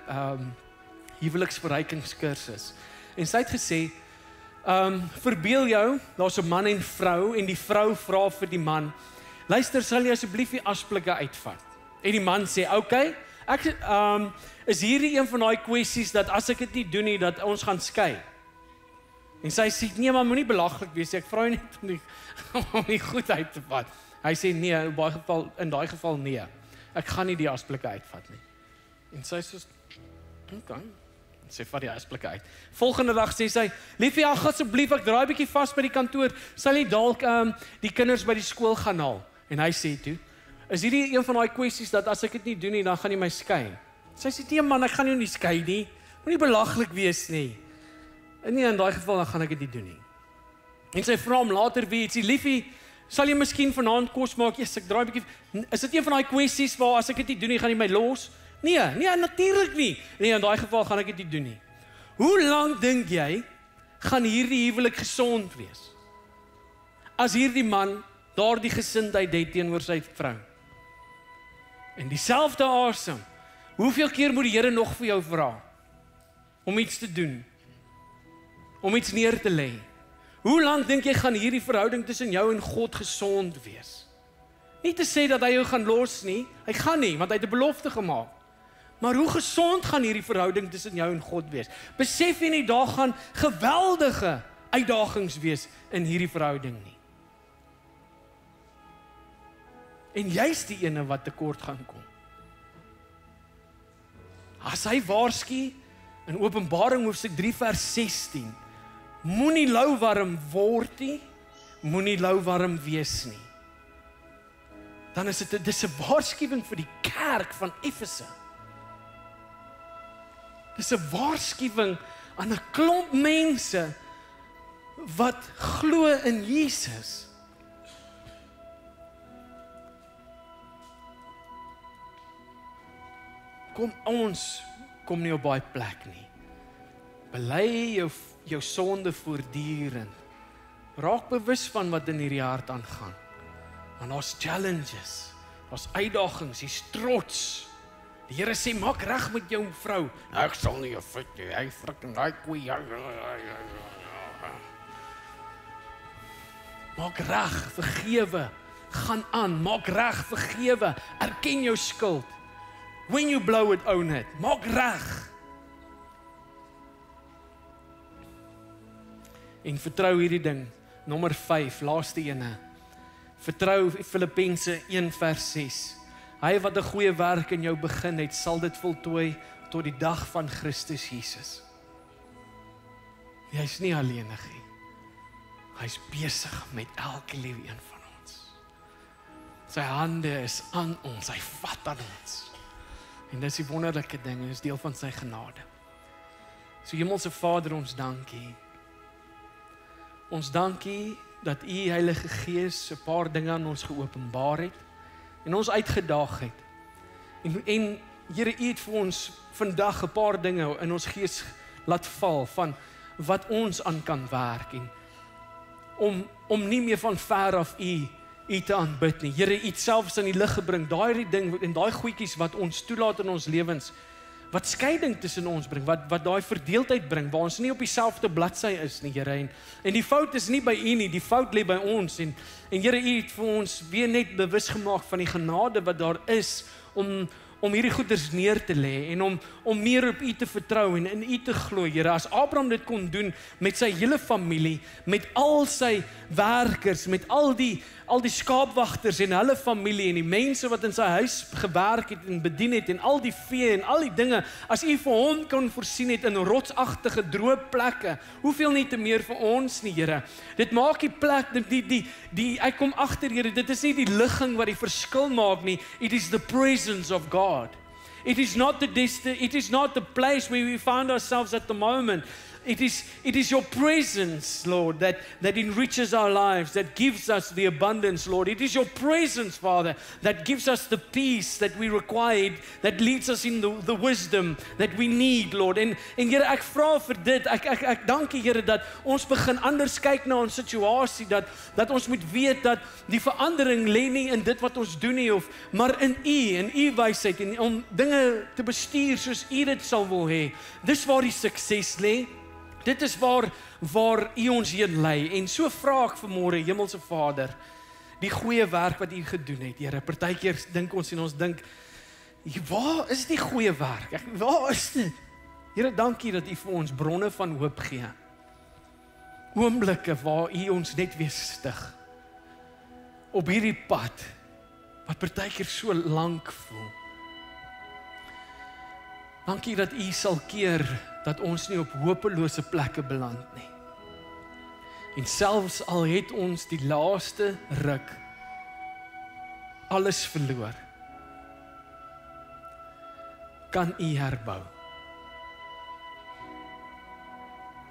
[SPEAKER 6] huweliksverrykingskursus. En sy het gesê, verbeel jou, daar's 'n man en vrou, en die vrou vra vir die man, luister, sal jy asseblief die asblikke uitvat? En die man sê, okay, ek is hierdie een van daai kwessies dat as ek dit nie doen nie, dat ons gaan skei. En sy sê, nee, maar moenie belaglik wees, ek vra jou net om die goed uit te vat. Hy sê, nee, in daai geval nee, ek gaan nie die asblikke uitvat nie. En sy sê, okay, sy vat die asblikke uit. Volgende dag sê sy, liefie, ag asseblief, ek draai bietjie vas by die kantoor, sal jy dalk die kinders by die skool gaan haal? En hy sê toe, is hierdie een van daai kwessies dat as ek dit nie doen nie, dan gaan jy my skei? Sy sê, nee man, ek gaan jou nie skei nie, moenie belaglik wees nie. En nie in daai geval, dan gaan ek dit nie doen nie. En sy vra hom later weer ietsie, liefie, sal jy miskien vanaand kos maak? Yes, ek draai bietjie, is dit een van daai kwessies waar as ek dit nie doen nie, gaan jy my los? Nee, natuurlik nie. Nee, in daai geval gaan ek dit nie doen nie. Hoe lank dink jy gaan hierdie huwelik gesond wees? As hierdie man daardie gesindheid het teenoor sy vrou. En dieselfde asem, hoeveel keer moet die Here nog vir jou vra om iets te doen? Om iets neer te lê? Hoe lank dink jy gaan hierdie verhouding tussen jou en God gesond wees? Nie te sê dat hy jou gaan los nie, hy gaan nie, want hy het 'n belofte gemaak. Maar hoe gesond gaan hierdie verhouding tussen jou en God wees? Besef jy nie, daar gaan geweldige uitdagings wees in hierdie verhouding nie. En jy's die ene wat tekort gaan kom. As hy waarsku in Openbaring hoofstuk 3 vers 16, moenie louwarm word nie, moenie louwarm wees nie. Dan is dit 'n waarskuwing vir die kerk van Efese. Dis 'n waarskuwing aan 'n klomp mense wat glo in Jesus. Ons kom nie op baie plek nie. Bely jou sonde voortdurend. Raak bewus van wat in hierdie hart aangaan. Want daar's challenges, daar's uitdagings, hier's trots. Die Here sê, maak reg met jou vrou. Ek sal nie jou fit nie, hy frikking daai koei. Maak reg, vergewe, gaan aan, maak reg, vergewe, erken jou skuld. When you blow it, own it. Maak reg. En vertrou hierdie ding. Nommer 5, laaste ene. Vertrou Filippense 1 vers 6. Hy wat 'n goeie werk in jou begin het, sal dit voltooi tot die dag van Christus Jesus. Hy's nie alleenig nie. Hy's besig met elke liewe een van ons. Sy hande is aan ons, hy vat aan ons. En dis die wonderlike ding, en is deel van sy genade. So Hemelse Vader, ons dankie. Ons dankie dat U Heilige Gees 'n paar dinge aan ons geopenbaar het en ons uitgedaag het. En Here, U het vir ons vandag 'n paar dinge in ons gees laat val van wat ons aan kan werk en om nie meer van ver af U te aanbid nie. Here, U het selfs aan die lig gebring, daai ding en daai goedjies wat ons toelaat in ons lewens, wat skeiding tussen ons bring, wat daai verdeeldheid bring, waar ons nie op dieselfde bladsy is nie, Here. En die fout is nie by U nie, die fout lê by ons. En Here, U het vir ons weer net bewus gemaak van die genade wat daar is om om hierdie goeders neer te lê en om meer op U te vertrou en in U te glo, Here. As Abraham dit kon doen met sy hele familie, met al sy werkers, met al die skaapwagters en hulle familie en die mense wat in sy huis gewerk het en bedien het en al die vee en al die dinge, as U vir hom kon voorsien het in rotsagtige droë plekke, hoeveel nie te meer vir ons nie, Here. Dit maak die plek, ek kom agter, Here, dit is nie die ligging wat die verskil maak nie, it is the presence of God. It is not the place where we find ourselves at the moment. It is your presence, Lord, that enriches our lives, that gives us the abundance, Lord. It is your presence, Father, that gives us the peace that we require, that leads us in the wisdom that we need, Lord. En Here, ek vra vir dit, ek dank U, Here, dat ons begin anders kyk na ons situasie, dat ons moet weet dat die verandering lê nie in dit wat ons doen nie, maar in U wysheid, en om dinge te bestuur soos U dit sal wil hê. Dis waar die sukses lê. Dit is waar U ons heen lei. En so vra ek vanmôre, Hemelse Vader, die goeie werk wat U gedoen het, Here. Partykeer dink ons en ons dink, waar is die goeie werk? Waar is dit? Here, dankie dat U vir ons bronne van hoop gee. Oomblikke waar U ons net weer stig. Op hierdie pad, wat partykeer so lank voel. Dankie dat U sal keer dat ons nie op hopelose plekke beland nie. En selfs al het ons die laaste ruk alles verloor, kan U herbou.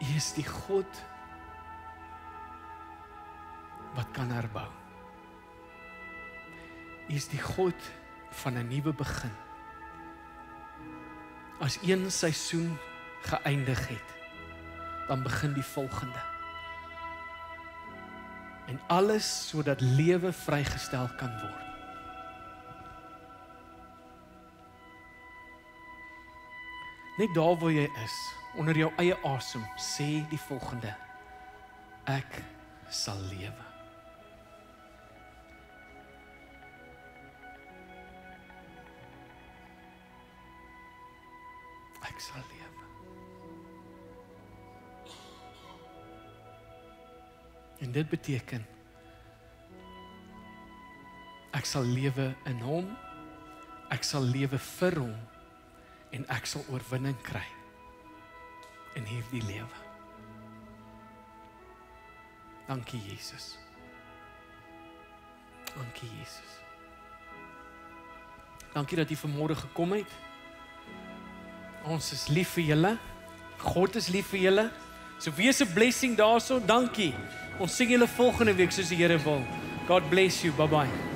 [SPEAKER 6] U is die God wat kan herbou. U is die God van 'n nuwe begin. As een seisoen geëindig het, dan begin die volgende. En alles sodat lewe vrygestel kan word. Net daar waar jy is, onder jou eie asem, sê die volgende: ek sal lewe. Ek sal lewe. En dit beteken, ek sal lewe in hom, ek sal lewe vir hom, en ek sal oorwinning kry in hierdie lewe. Dankie Jesus. Dankie Jesus. Dankie dat U vanmôre gekom het. Ons is lief vir julle. God is lief vir julle. So wees 'n blessing daarso. Dankie. Ons sien julle volgende week soos die Here wil. God bless you. Bye bye.